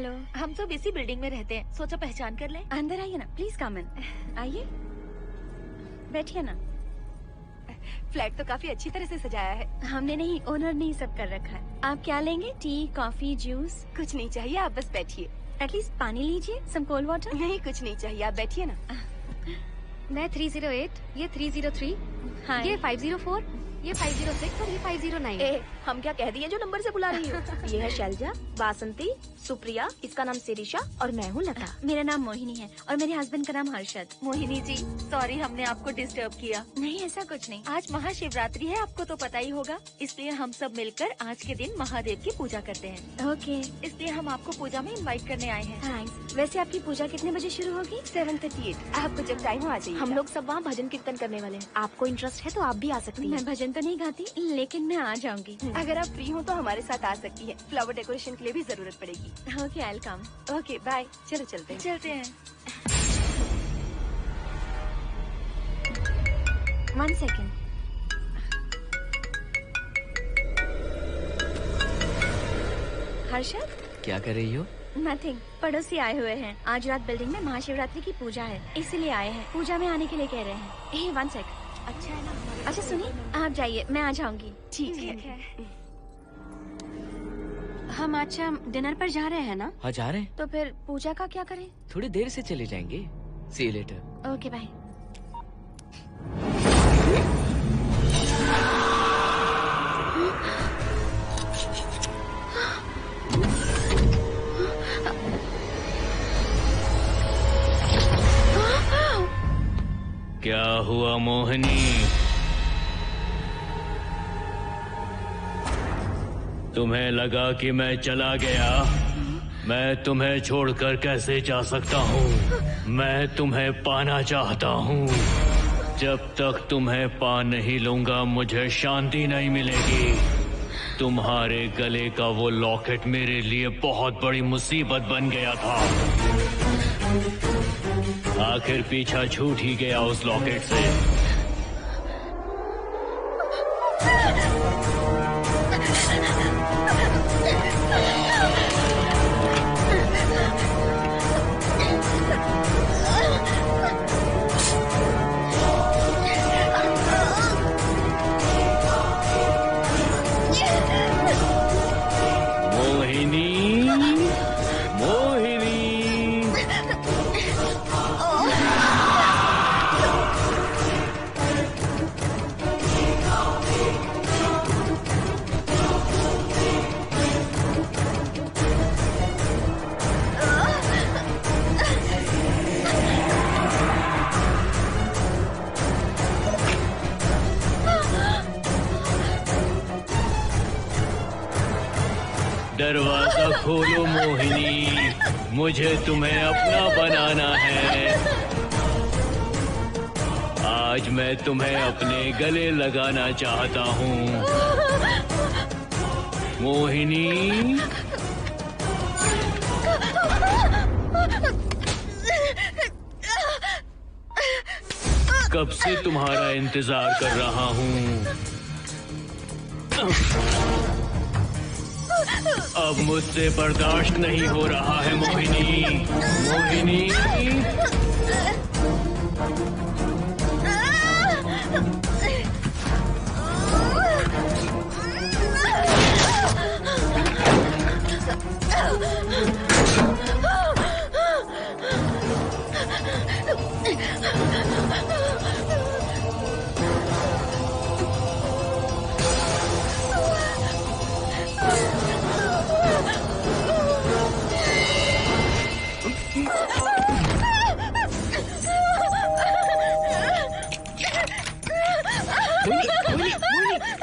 हेलो। हम सब इसी बिल्डिंग में रहते हैं, सोचा पहचान कर लें। अंदर आइए ना, प्लीज कम इन। आइए, बैठिए ना। फ्लैट तो काफी अच्छी तरह से सजाया है। हमने नहीं, ओनर ने ही सब कर रखा है। आप क्या लेंगे? T, coffee, juice? कुछ नहीं चाहिए, आप बस बैठिए। एटलीस्ट पानी लीजिए, सम कोल्ड वाटर। नहीं, कुछ नहीं चाहिए, आप बैठिए ना। मैं 308, ये 303, हाँ, ये 504, ये 506 और ये 509। ए, हम क्या कह दिए जो नंबर से बुला रही हो? ये है शैलजा, बासंती, सुप्रिया, इसका नाम शिरीषा और मैं हूँ लता। मेरा नाम मोहिनी है और मेरे हस्बैंड का नाम हर्षद। मोहिनी जी, सॉरी हमने आपको डिस्टर्ब किया। नहीं, ऐसा कुछ नहीं। आज महाशिवरात्रि है, आपको तो पता ही होगा, इसलिए हम सब मिलकर आज के दिन महादेव की पूजा करते हैं। ओके, इसलिए हम आपको पूजा में इनवाइट करने आए हैं। थैंक्स। वैसे आपकी पूजा कितने बजे शुरू होगी? 7:38। आपको जब टाइम हो आ जाइए। हम लोग सब वहाँ भजन कीर्तन करने वाले हैं। आपको इंटरेस्ट है तो आप भी आ सकती मैं हैं। भजन तो नहीं गाती, लेकिन मैं आ जाऊंगी। अगर आप फ्री हो तो हमारे साथ आ सकती है। फ्लावर डेकोरेशन के लिए भी जरूरत पड़ेगी। Okay, I will come. Okay, bye. चलो चलते हैं। चलते हैं। 1 सेकेंड। हर्षद? क्या कर रही हो? नथिंग, पड़ोसी आए हुए हैं। आज रात बिल्डिंग में महाशिवरात्रि की पूजा है, इसीलिए आए हैं। पूजा में आने के लिए कह रहे हैं। 1 सेकेंड। अच्छा है ना? अच्छा सुनिए, आप जाइए, मैं आ जाऊंगी। ठीक है। हम अच्छा डिनर पर जा रहे हैं ना? हाँ जा रहे हैं। तो फिर पूजा का क्या करें? थोड़ी देर से चले जाएंगे। See you later. Okay, bye. क्या हुआ मोहिनी? तुम्हें लगा कि मैं चला गया? मैं तुम्हें छोड़कर कैसे जा सकता हूँ? मैं तुम्हें पाना चाहता हूँ। जब तक तुम्हें पा नहीं लूंगा मुझे शांति नहीं मिलेगी। तुम्हारे गले का वो लॉकेट मेरे लिए बहुत बड़ी मुसीबत बन गया था। आखिर पीछा छूट ही गया उस लॉकेट से। दरवाजा खोलो मोहिनी, मुझे तुम्हें अपना बनाना है। आज मैं तुम्हें अपने गले लगाना चाहता हूँ मोहिनी। कब से तुम्हारा इंतजार कर रहा हूँ। अब मुझसे बर्दाश्त नहीं हो रहा है मोहिनी। मोहिनी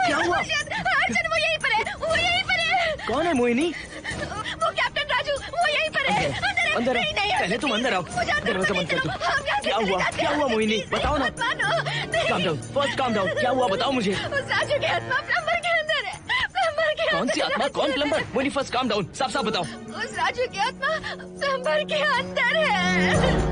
क्या हुआ? अर्जुन वो यहीं पर है, वो यहीं पर है। कौन है मोहिनी? वो कैप्टन राजू, वो यहीं पर है। अंदर नहीं, नहीं, पहले तुम अंदर आओ। दरवाजा बंद कर दो। क्या हुआ? क्या हुआ मोहिनी? बताओ ना। Calm down, first calm down. क्या हुआ बताओ मुझे। उस राजू की आत्मा प्लम्बर के अंदर है। प्लम्बर के कौन सी आत्मा? कौन plumber? Mohini first calm down, साफ साफ बताओ। उस राजू की आत्मा प्लम्बर के अंदर है।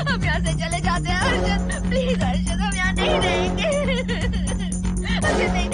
हम यहाँ से चले जाते हैं अर्जुन, प्लीज अर्जुन, हम यहाँ नहीं रहेंगे। अर्जुन नहीं,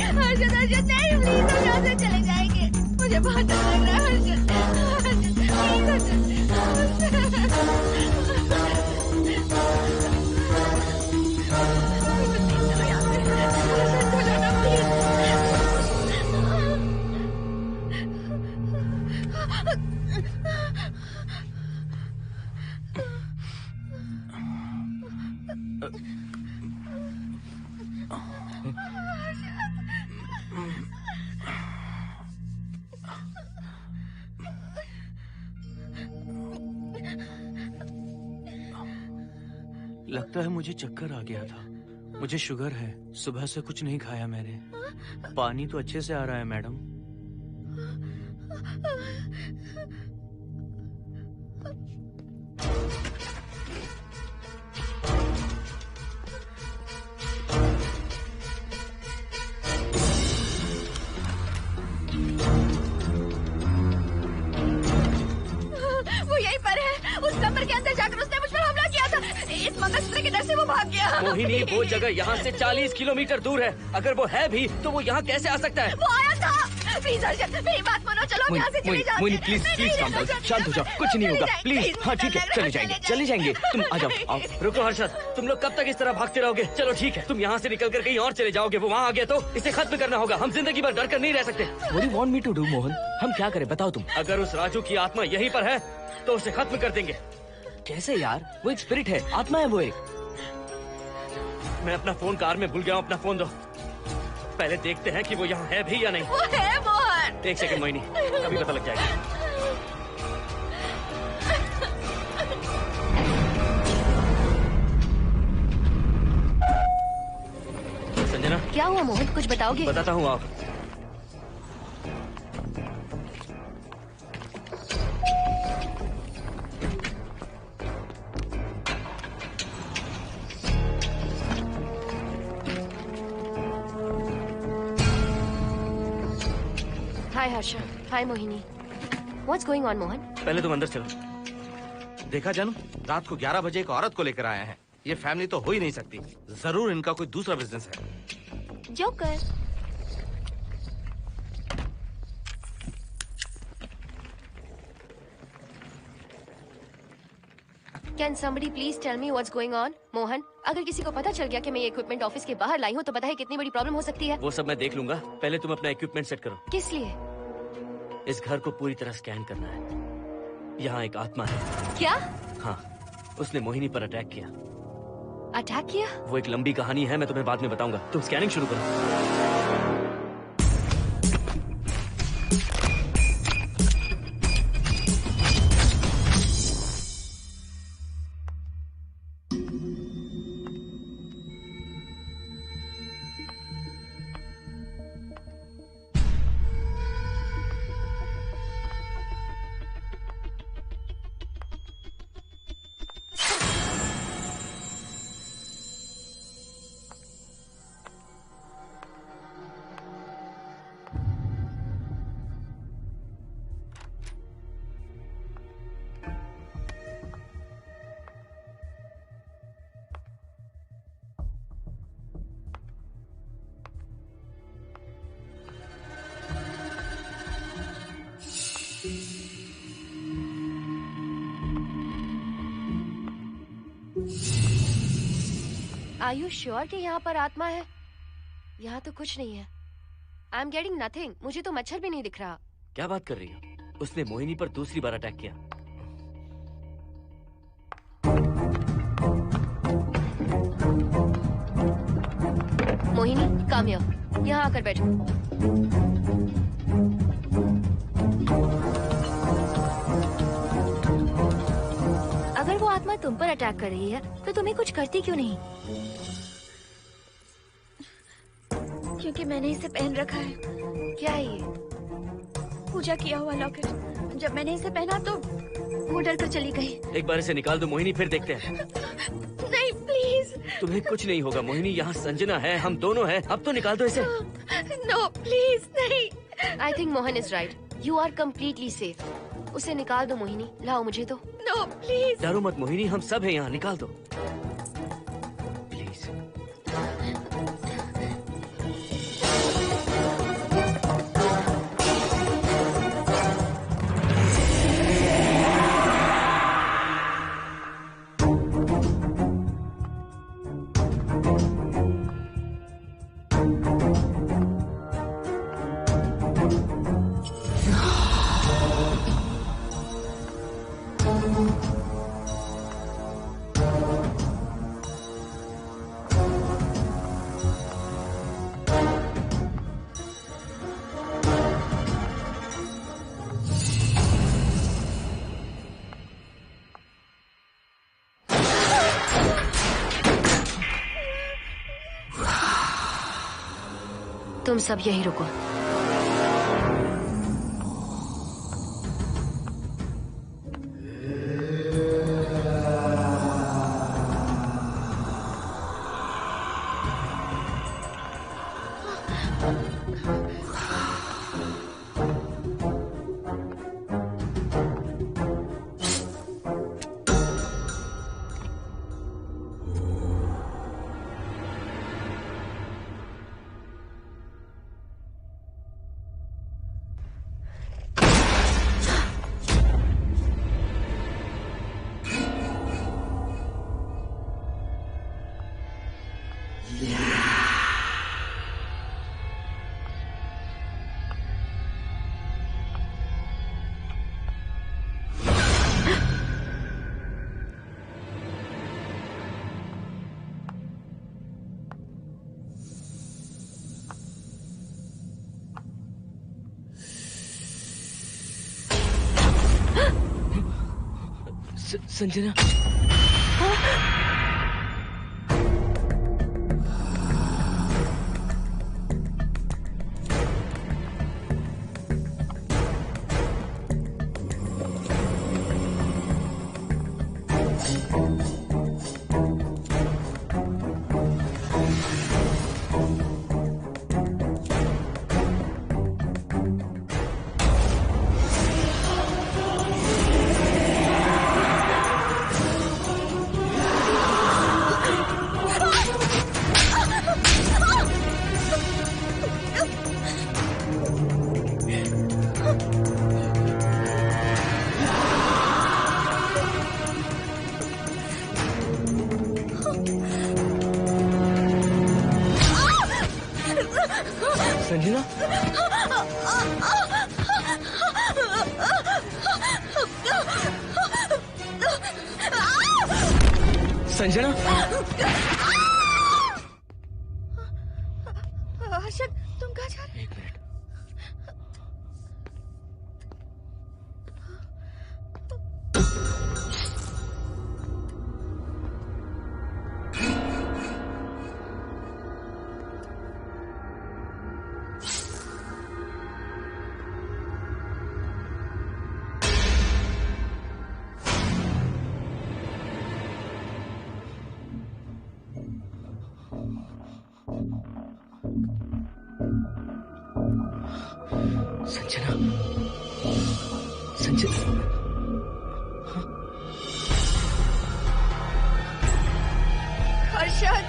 लगता है मुझे चक्कर आ गया था। मुझे शुगर है, सुबह से कुछ नहीं खाया मैंने। पानी तो अच्छे से आ रहा है मैडम। वो यहीं पर है। उस कमरे के अंदर जाकर उसने मुझ पर हमला किया था। इस मंगलसूत्र के डर से वो भाग गया। मोहिनी, वो जगह यहाँ से 40 किलोमीटर दूर है। अगर वो है भी तो वो यहाँ कैसे आ सकता है? वो आया था। प्लीज अर्जुन, मेरी बात मानो, चलो हम यहाँ से चले जाते मोहिनी हैं। प्लीज नहीं, प्लीज नहीं, काम डाउन, नहीं, शांत हो जाओ, कुछ नहीं होगा प्लीज। हाँ ठीक है, चले जाएंगे। तुम आ जाओ, आओ। रुको हर्षद, तुम लोग कब तक इस तरह भागते रहोगे? चलो ठीक है, तुम यहाँ से निकल कर कहीं और चले जाओगे। वो वहाँ आ गया तो इसे खत्म करना होगा। हम जिंदगी भर डर कर नहीं रह सकते। What do you want me to do, Mohan? हम क्या करें बताओ तुम। अगर उस राजू की आत्मा यहीं पर है तो उसे खत्म कर देंगे। कैसे यार? वो एक स्पिरिट है, आत्मा है वो एक। मैं अपना फोन कार में भूल गया हूँ। अपना फोन दो। पहले देखते हैं कि वो यहाँ है भी या नहीं। वो है मोहन। एक सेकंड मोहिनी, अभी पता लग जाएगा। संजना, क्या हुआ मोहन, कुछ बताओगे? बताता हूँ आप। हाय हर्षा, हाय Mohini. What's going on, Mohan? पहले तुम अंदर चलो। देखा जानू, रात को 11 बजे एक औरत को लेकर आए हैं। ये फैमिली तो हो ही नहीं सकती। जरूर इनका कोई दूसरा बिजनेस है। Joker. Can somebody please tell me what's going on? Mohan, अगर किसी को पता चल गया कि मैं ये इक्विपमेंट ऑफिस के बाहर लाई हूँ तो पता है कितनी बड़ी प्रॉब्लम हो सकती है। वो सब मैं देख लूंगा। पहले तुम अपना इक्विपमेंट सेट करो। किस लिए? इस घर को पूरी तरह स्कैन करना है। यहाँ एक आत्मा है। क्या? हाँ, उसने मोहिनी पर अटैक किया। अटैक किया? वो एक लंबी कहानी है, मैं तुम्हें बाद में बताऊंगा। तुम स्कैनिंग शुरू करो। Are you sure कि यहाँ पर आत्मा है? यहाँ तो कुछ नहीं है। I'm getting nothing. मुझे तो मच्छर भी नहीं दिख रहा। क्या बात कर रही हो? उसने मोहिनी पर दूसरी बार अटैक किया। Mohini, come here. यहाँ आकर बैठो। अगर वो आत्मा तुम पर अटैक कर रही है तो तुम्हें कुछ करती क्यों नहीं? क्योंकि मैंने इसे पहन रखा है। क्या है ये? पूजा किया हुआ लॉकेट। जब मैंने इसे पहना तो वो डर कर चली गई। एक बार इसे निकाल दो मोहिनी, फिर देखते हैं। नहीं प्लीज। तुम्हें कुछ नहीं होगा मोहिनी, यहाँ संजना है, हम दोनों हैं। अब तो निकाल दो इसे। नो प्लीज नहीं। I think Mohan is right. You are completely safe. उसे निकाल दो मोहिनी। लाओ मुझे तो। No please. डरो मत मोहिनी, हम सब हैं यहाँ, निकाल दो। तुम सब यही रुको। संजना, संजना, हर्षद, तुम कहाँ जा रहे हो? एक मिनट। संजना, संजना, हर्षद,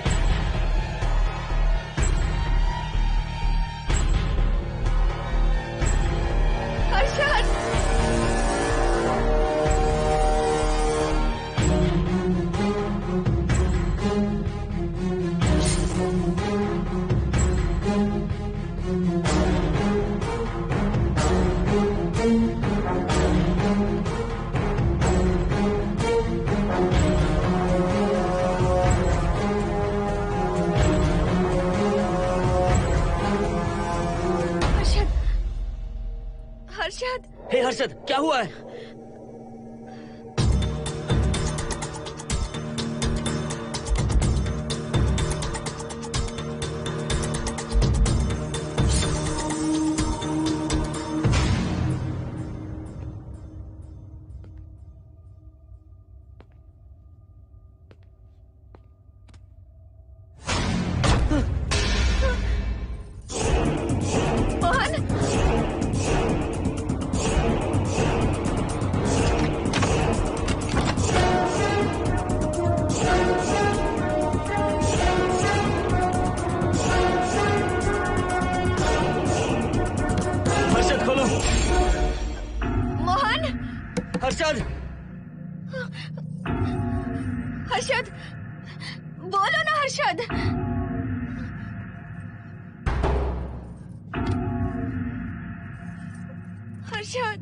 हर्षद, हर्षद। हे हर्षद, क्या हुआ है? हर्षद, हर्षद, बोलो ना हर्षद। हर्षद,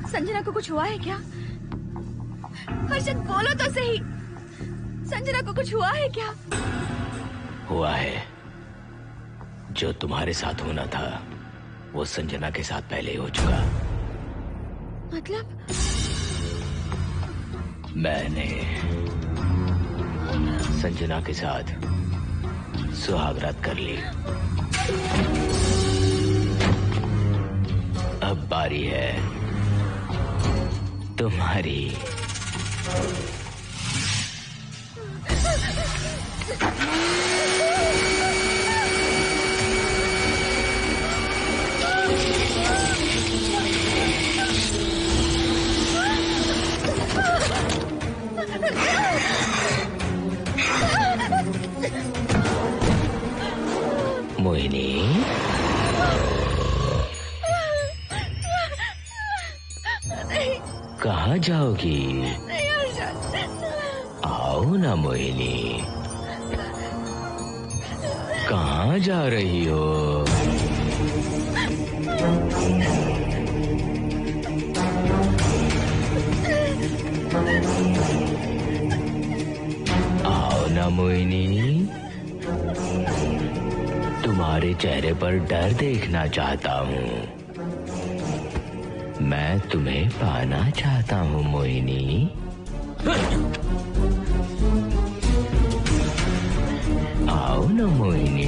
संजना को कुछ हुआ है क्या? हर्षद, बोलो तो सही। संजना को कुछ हुआ है क्या? हुआ है जो तुम्हारे साथ होना था वो संजना के साथ पहले ही हो चुका। मतलब? मैंने संजना के साथ सुहागरात कर ली। अब बारी है तुम्हारी। मोहिनी, कहाँ जाओगी? आओ ना मोहिनी, कहाँ जा रही हो? आओ ना मोहिनी, तुम्हारे चेहरे पर डर देखना चाहता हूँ। मैं तुम्हें पाना चाहता हूँ मोहिनी। आओ ना मोहिनी।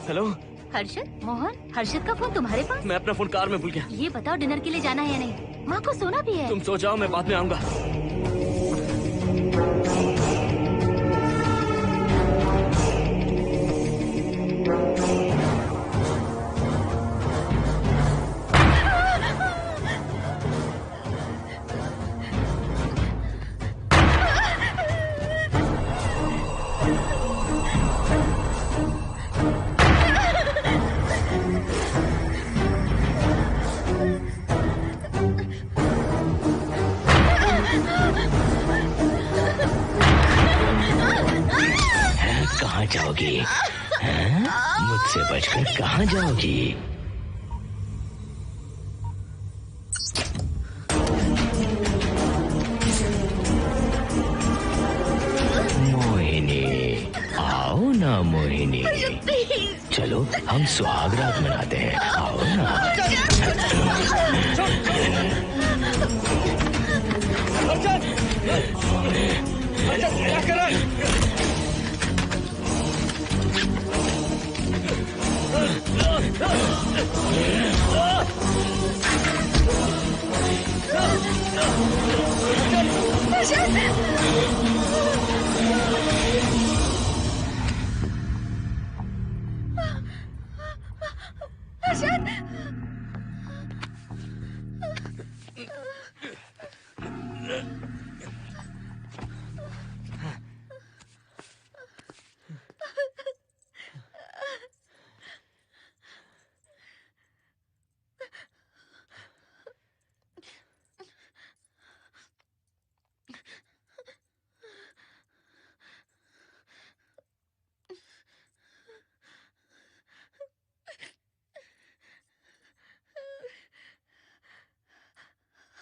हेलो हर्षद, मोहन, हर्षद का फोन तुम्हारे पास? मैं अपना फोन कार में भूल गया। ये बताओ डिनर के लिए जाना है या नहीं? माँ को सोना भी है। तुम सो जाओ, मैं बाद में आऊंगा। कहाँ जाओगी? हैं? मुझसे बचकर कहाँ जाओगी? मोहिनी, आओ ना मोहिनी। चलो हम सुहागरात मनाते हैं, आओ ना। क्या कर रहा है?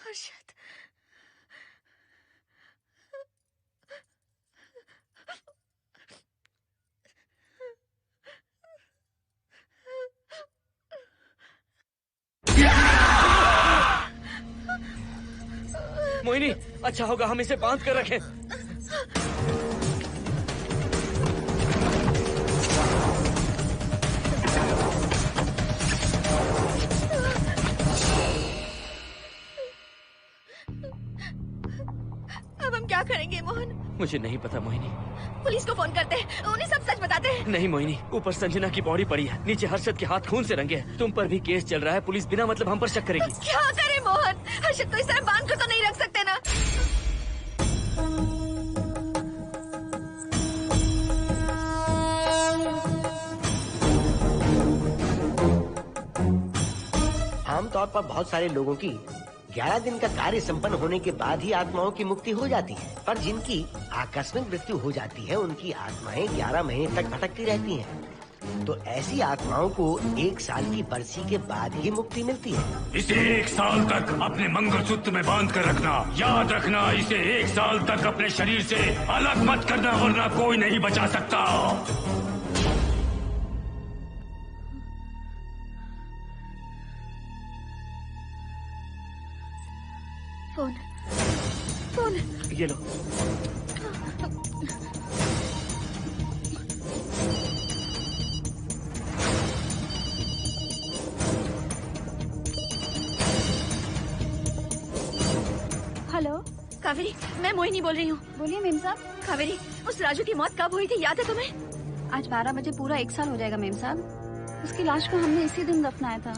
हर्षद, मोहिनी, अच्छा होगा हम इसे बांध कर रखें। अब हम क्या करेंगे मोहन? मुझे नहीं पता मोहिनी। पुलिस को फोन करते हैं, उन्हें सब सच बताते हैं। नहीं मोहिनी, ऊपर संजना की बॉडी पड़ी है, नीचे हर्षद के हाथ खून से रंगे हैं। तुम पर भी केस चल रहा है, पुलिस बिना मतलब हम पर शक करेगी। तो क्या करें मोहन? हर्षद को इस तरह बांध कर तो नहीं रख सकते ना। आमतौर पर बहुत सारे लोगों की 11 दिन का कार्य संपन्न होने के बाद ही आत्माओं की मुक्ति हो जाती है, पर जिनकी आकस्मिक मृत्यु हो जाती है उनकी आत्माएं 11 महीने तक भटकती रहती हैं। तो ऐसी आत्माओं को 1 साल की बरसी के बाद ही मुक्ति मिलती है। इसे 1 साल तक अपने मंगलसूत्र में बांध कर रखना। याद रखना, इसे 1 साल तक अपने शरीर से अलग मत करना, वरना कोई नहीं बचा सकता। फोन ये लो। हेलो कावेरी, मैं मोहिनी बोल रही हूँ। बोलिए मेम साहब। कावेरी, उस राजू की मौत कब हुई थी, याद है तुम्हें? आज 12 बजे पूरा 1 साल हो जाएगा मेम साहब। उसकी लाश को हमने इसी दिन दफनाया था।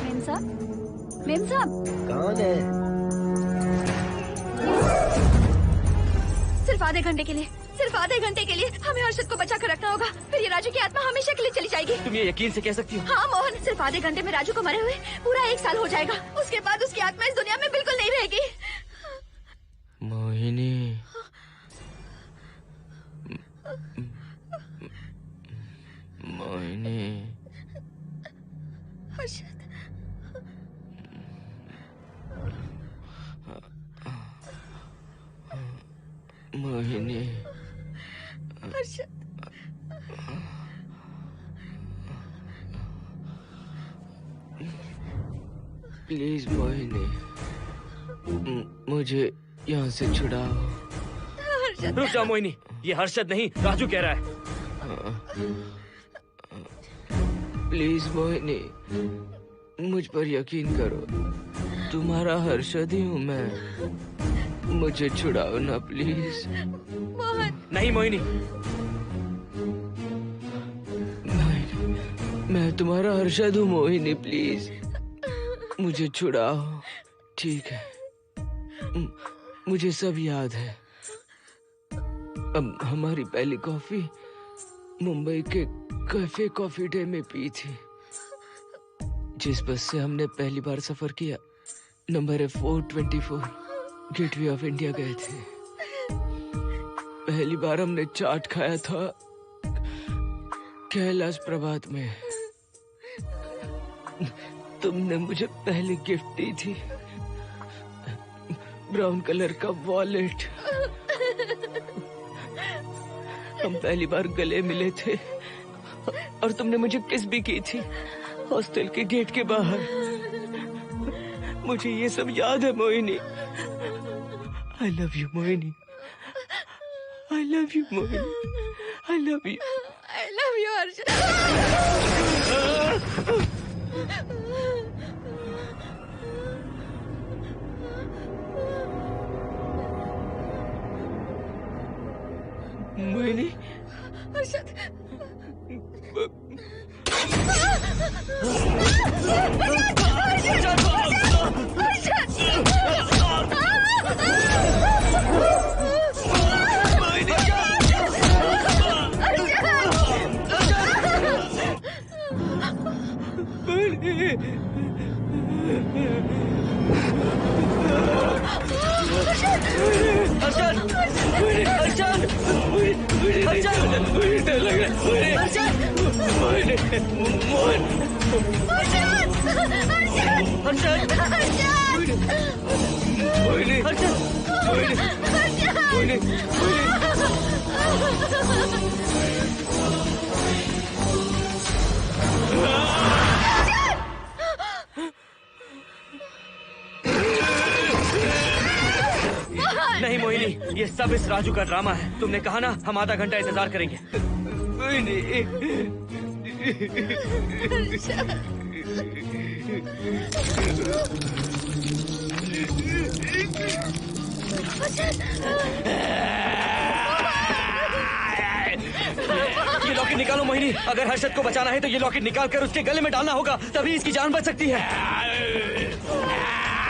मेम साहब, मेम साहब। कौन है? सिर्फ आधे घंटे के लिए, सिर्फ आधे घंटे के लिए हमें हर्षद को बचा कर रखना होगा, फिर ये राजू की आत्मा हमेशा के लिए चली जाएगी। तुम ये यकीन से कह सकती हो? हाँ मोहन, सिर्फ आधे घंटे में राजू को मरे हुए पूरा 1 साल हो जाएगा। उसके बाद उसकी आत्मा इस दुनिया में बिल्कुल नहीं रहेगी। मोहिनी, मोहिनी, हर्षद, मोहिनी, हर्षद, प्लीज मोहिनी, मुझे यहाँ से छुड़ाओ। हर्षद। रुक जाओ मोहिनी, ये हर्षद नहीं राजू कह रहा है। प्लीज मोहिनी, मुझ पर यकीन करो, तुम्हारा हर्षद ही हूँ मैं। मुझे छुड़ाओ ना प्लीज। मोहन। नहीं मोहिनी, मैं तुम्हारा हर्षद हूँ मोहिनी, प्लीज मुझे छुड़ाओ। ठीक है, मुझे सब याद है। अब हमारी पहली कॉफी मुंबई के कैफे कॉफी डे में पी थी। जिस बस से हमने पहली बार सफर किया, नंबर है 424, गेटवे ऑफ इंडिया गए थे। पहली बार हमने चाट खाया था कैलाश प्रभात में। तुमने मुझे पहले गिफ्ट दी थी, ब्राउन कलर का वॉलेट। हम पहली बार गले मिले थे और तुमने मुझे किस भी की थी हॉस्टल के गेट के बाहर। मुझे ये सब याद है Mohini. I love you Mohini, I love you Mohini, I love you, I love you Harshad. Mohini, Harshad, नहीं मोहिनी, ये सब इस राजू का ड्रामा है। तुमने कहा ना हम आधा घंटा इंतजार करेंगे। ये लॉकेट निकालो मोहिनी। अगर हर्षद को बचाना है तो ये लॉकेट निकाल कर उसके गले में डालना होगा, तभी इसकी जान बच सकती है।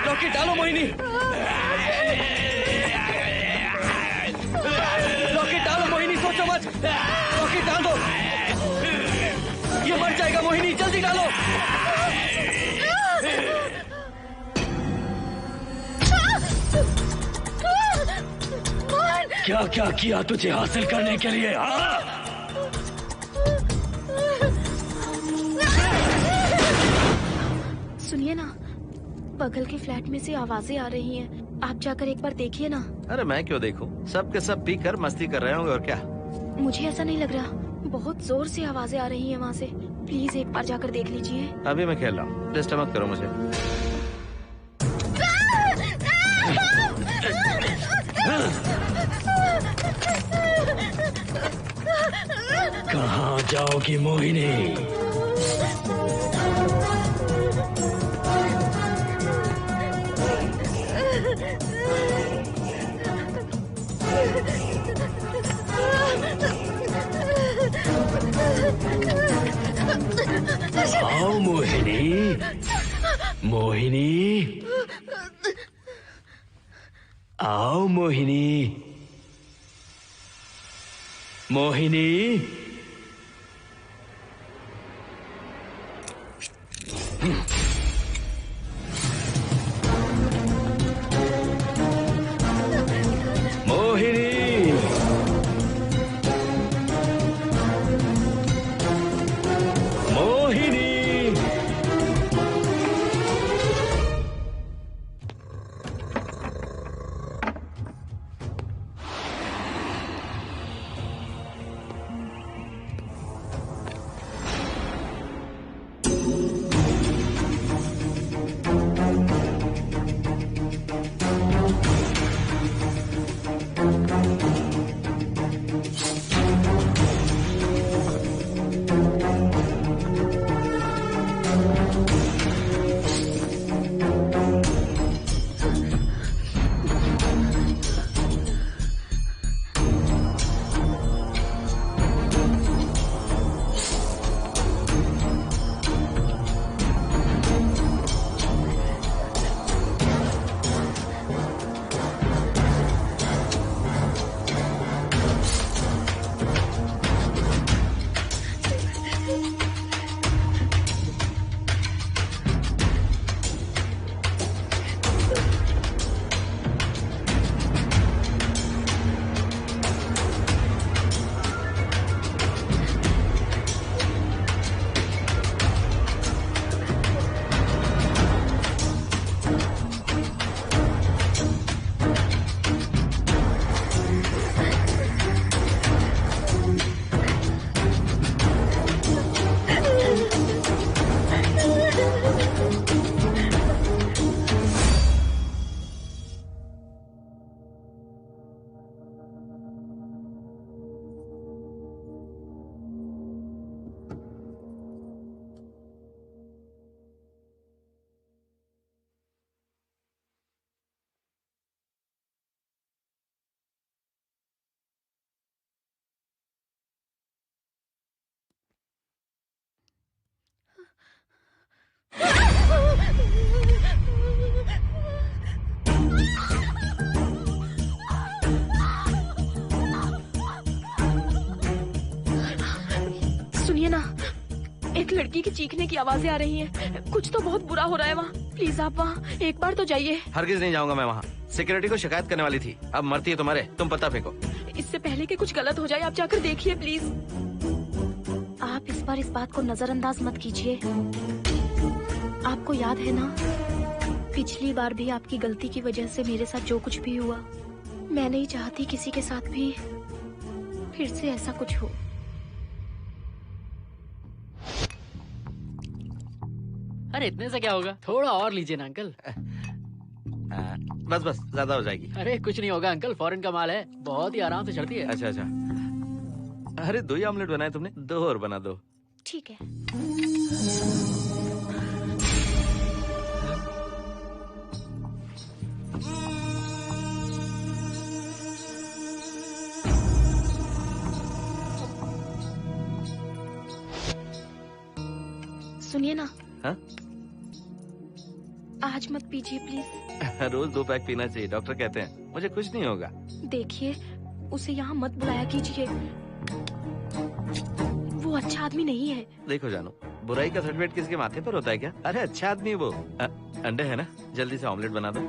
लॉकेट डालो मोहिनी, लॉकेट डालो मोहिनी, सोचो मत। लॉकेट डाल दो, ये मर जाएगा मोहिनी। जल्दी जल्दी डालो। क्या क्या किया तुझे हासिल करने के लिए? सुनिए ना, बगल के फ्लैट में से आवाजें आ रही हैं। आप जाकर एक बार देखिए ना। अरे मैं क्यों देखूं? सब के सब पीकर मस्ती कर रहे होंगे और क्या। मुझे ऐसा नहीं लग रहा, बहुत जोर से आवाजें आ रही हैं वहाँ से। प्लीज एक बार जाकर देख लीजिए। अभी मैं खेल रहा हूँ, डिस्टर्ब मत करो मुझे। कहाँ जाओगी मोहिनी? आओ मोहिनी, मोहिनी, आओ मोहिनी, मोहिनी। सुनिए ना, एक लड़की की चीखने की आवाजें आ रही हैं। कुछ तो बहुत बुरा हो रहा है वहाँ। प्लीज आप वहाँ एक बार तो जाइए। हरगिज नहीं जाऊंगा मैं वहाँ। सिक्योरिटी को शिकायत करने वाली थी, अब मरती है तुम्हारे, तुम पता फेंको। इससे पहले कि कुछ गलत हो जाए आप जाकर देखिए प्लीज। आप इस बार इस बात को नजरअंदाज मत कीजिए। आपको याद है ना, पिछली बार भी आपकी गलती की वजह से मेरे साथ जो कुछ भी हुआ, मैं नहीं चाहती किसी के साथ भी फिर से ऐसा कुछ हो। अरे इतने से क्या होगा, थोड़ा और लीजिए ना अंकल। बस बस, ज्यादा हो जाएगी। अरे कुछ नहीं होगा अंकल, फॉरेन का माल है, बहुत ही आराम से चढ़ती है। अच्छा अच्छा। अरे 2 ही ऑमलेट बनाए तुमने, 2 और बना दो। ठीक है। सुनिए ना। हाँ? आज मत पीजिए प्लीज। रोज 2 पैक पीना चाहिए, डॉक्टर कहते हैं। मुझे कुछ नहीं होगा। देखिए, उसे यहाँ मत बुलाया कीजिए। वो अच्छा आदमी नहीं है। देखो जानू, बुराई का सर्टिफिकेट किसके माथे पर होता है क्या? अरे अच्छा आदमी है वो। अंडे है ना, जल्दी से ऑमलेट बना दो।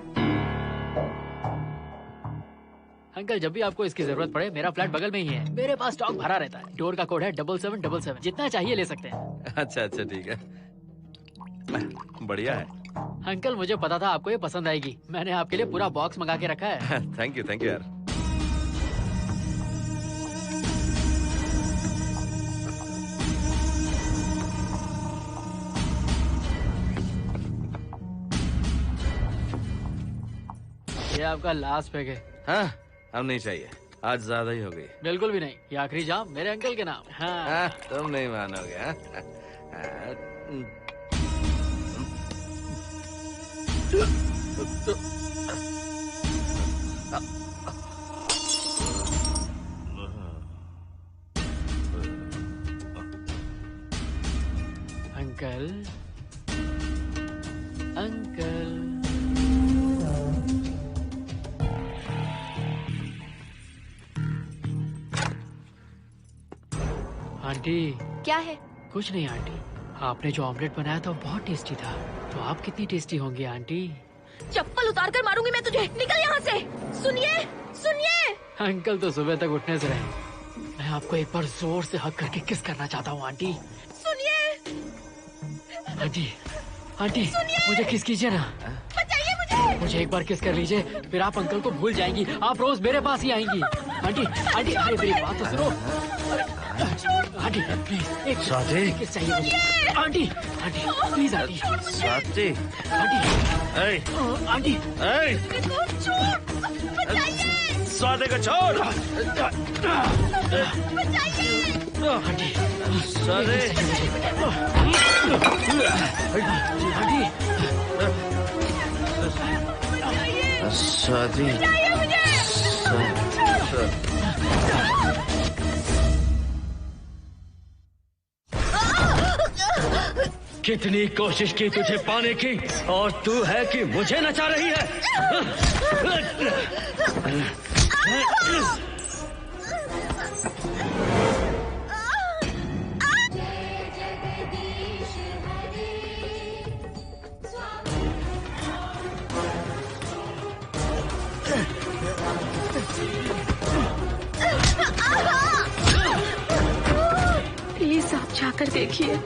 अंकल जब भी आपको इसकी जरूरत पड़े, मेरा फ्लैट बगल में ही है। मेरे पास स्टॉक भरा रहता है। डोर का कोड है 7777। जितना चाहिए ले सकते हैं। अच्छा अच्छा ठीक है, बढ़िया है। अंकल मुझे पता था आपको ये पसंद आएगी। मैंने आपके लिए पूरा बॉक्स मंगा के रखा है। थैंक यू यार। ये आपका लास्ट पैक है। हाँ, अब नहीं चाहिए, आज ज्यादा ही हो गई। बिल्कुल भी नहीं, ये आखिरी जाम मेरे अंकल के नाम। हाँ। तुम नहीं मानोगे। Uncle uncle aunty. क्या है? कुछ नहीं आंटी, आपने जो ऑमलेट बनाया था वो बहुत टेस्टी था। तो आप कितनी टेस्टी होंगी आंटी? चप्पल उतार कर मारूंगी मैं तुझे। निकल यहाँ से। सुनिए सुनिए। अंकल तो सुबह तक उठने से रहे। मैं आपको एक बार जोर से हक करके किस करना चाहता हूँ आंटी। सुनिए आंटी। आंटी मुझे किस कीजिए ना। बचाइए मुझे। मुझे एक बार किस कर लीजिए, फिर आप अंकल को भूल जाएंगी। आप रोज मेरे पास ही आएंगी। आंटी आंटी अरे मेरी बात तो सुनो। आंटी प्लीज एक किस चाहिए मुझे। Aunty aunty please aunty. Swati. Aunty aunty Swati को छोड़। आंटी स्वाति। स्वाति। कितनी कोशिश की तुझे पाने की, और तू है कि मुझे नचा रही है। प्लीज आप जाकर देखिए।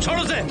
छोड़ो से।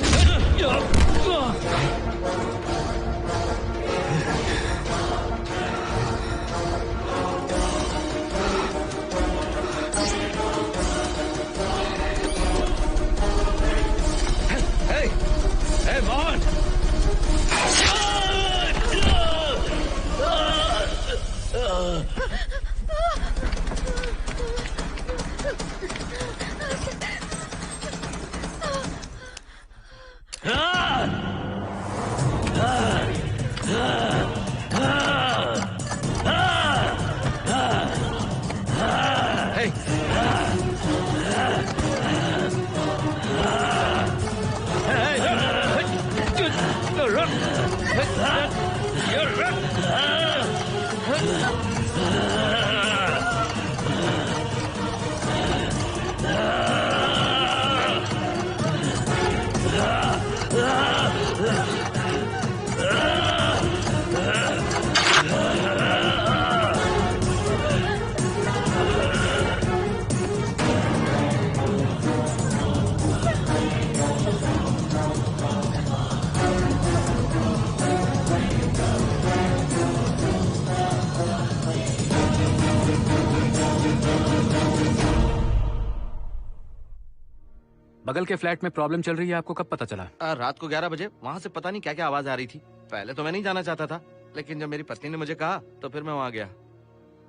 बगल के फ्लैट में प्रॉब्लम चल रही है, आपको कब पता चला? रात को 11 बजे वहाँ से पता नहीं क्या क्या आवाज आ रही थी। पहले तो मैं नहीं जाना चाहता था, लेकिन जब मेरी पत्नी ने मुझे कहा तो फिर मैं वहाँ गया।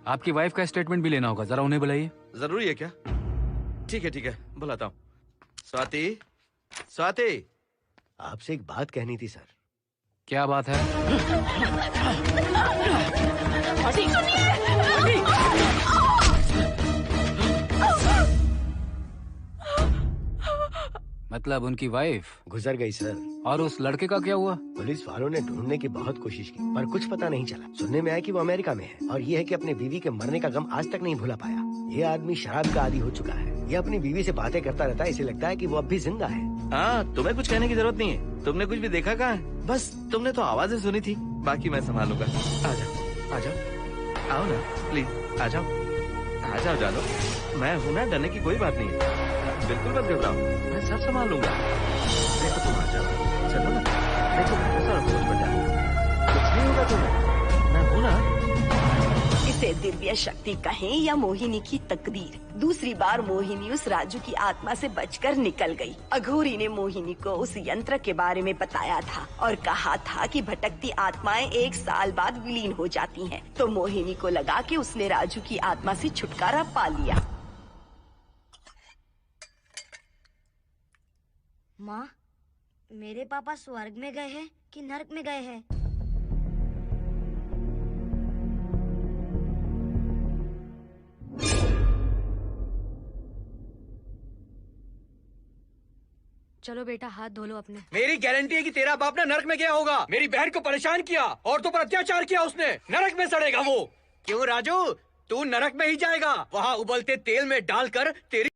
आपकी वाइफ का स्टेटमेंट भी लेना होगा, जरा उन्हें बुलाइए। जरूरी है क्या? ठीक है, बुलाता हूँ। स्वाति, स्वाति, आपसे एक बात कहनी थी सर। क्या बात है? मतलब उनकी वाइफ गुजर गई सर। और उस लड़के का क्या हुआ? पुलिस वालों ने ढूंढने की बहुत कोशिश की पर कुछ पता नहीं चला। सुनने में आया कि वो अमेरिका में है और ये है कि अपने बीवी के मरने का गम आज तक नहीं भुला पाया। ये आदमी शराब का आदी हो चुका है। ये अपनी बीवी से बातें करता रहता है, इसे लगता है कि वो अब भी जिंदा है। हाँ, तुम्हें कुछ कहने की जरूरत नहीं है। तुमने कुछ भी देखा कहाँ है? बस तुमने तो आवाजें सुनी थी, बाकी मैं संभालूंगा। आ जाओ, आओ ना प्लीज, आ जाओ जानो। मैं हूँ ना, डरने की कोई बात नहीं है। बिल्कुल मत घबराओ, मैं सब संभाल लूंगा। देखो तुम आ जाओ, चलो ना। देखो भरोसा रखो मुझ पर, जाओ, कुछ नहीं होगा तुम्हें, मैं हूँ ना। इसे दिव्य शक्ति कहें या मोहिनी की तकदीर, दूसरी बार मोहिनी उस राजू की आत्मा से बचकर निकल गई। अघोरी ने मोहिनी को उस यंत्र के बारे में बताया था और कहा था कि भटकती आत्माएं 1 साल बाद विलीन हो जाती हैं। तो मोहिनी को लगा कि उसने राजू की आत्मा से छुटकारा पा लिया। माँ, मेरे पापा स्वर्ग में गए हैं कि नरक में गए हैं? चलो बेटा, हाथ धो लो अपने। मेरी गारंटी है कि तेरा बाप ना नरक में गया होगा। मेरी बहन को परेशान किया, औरतों पर अत्याचार किया उसने। नरक में सड़ेगा वो। क्यों राजू, तू नरक में ही जाएगा। वहाँ उबलते तेल में डालकर तेरी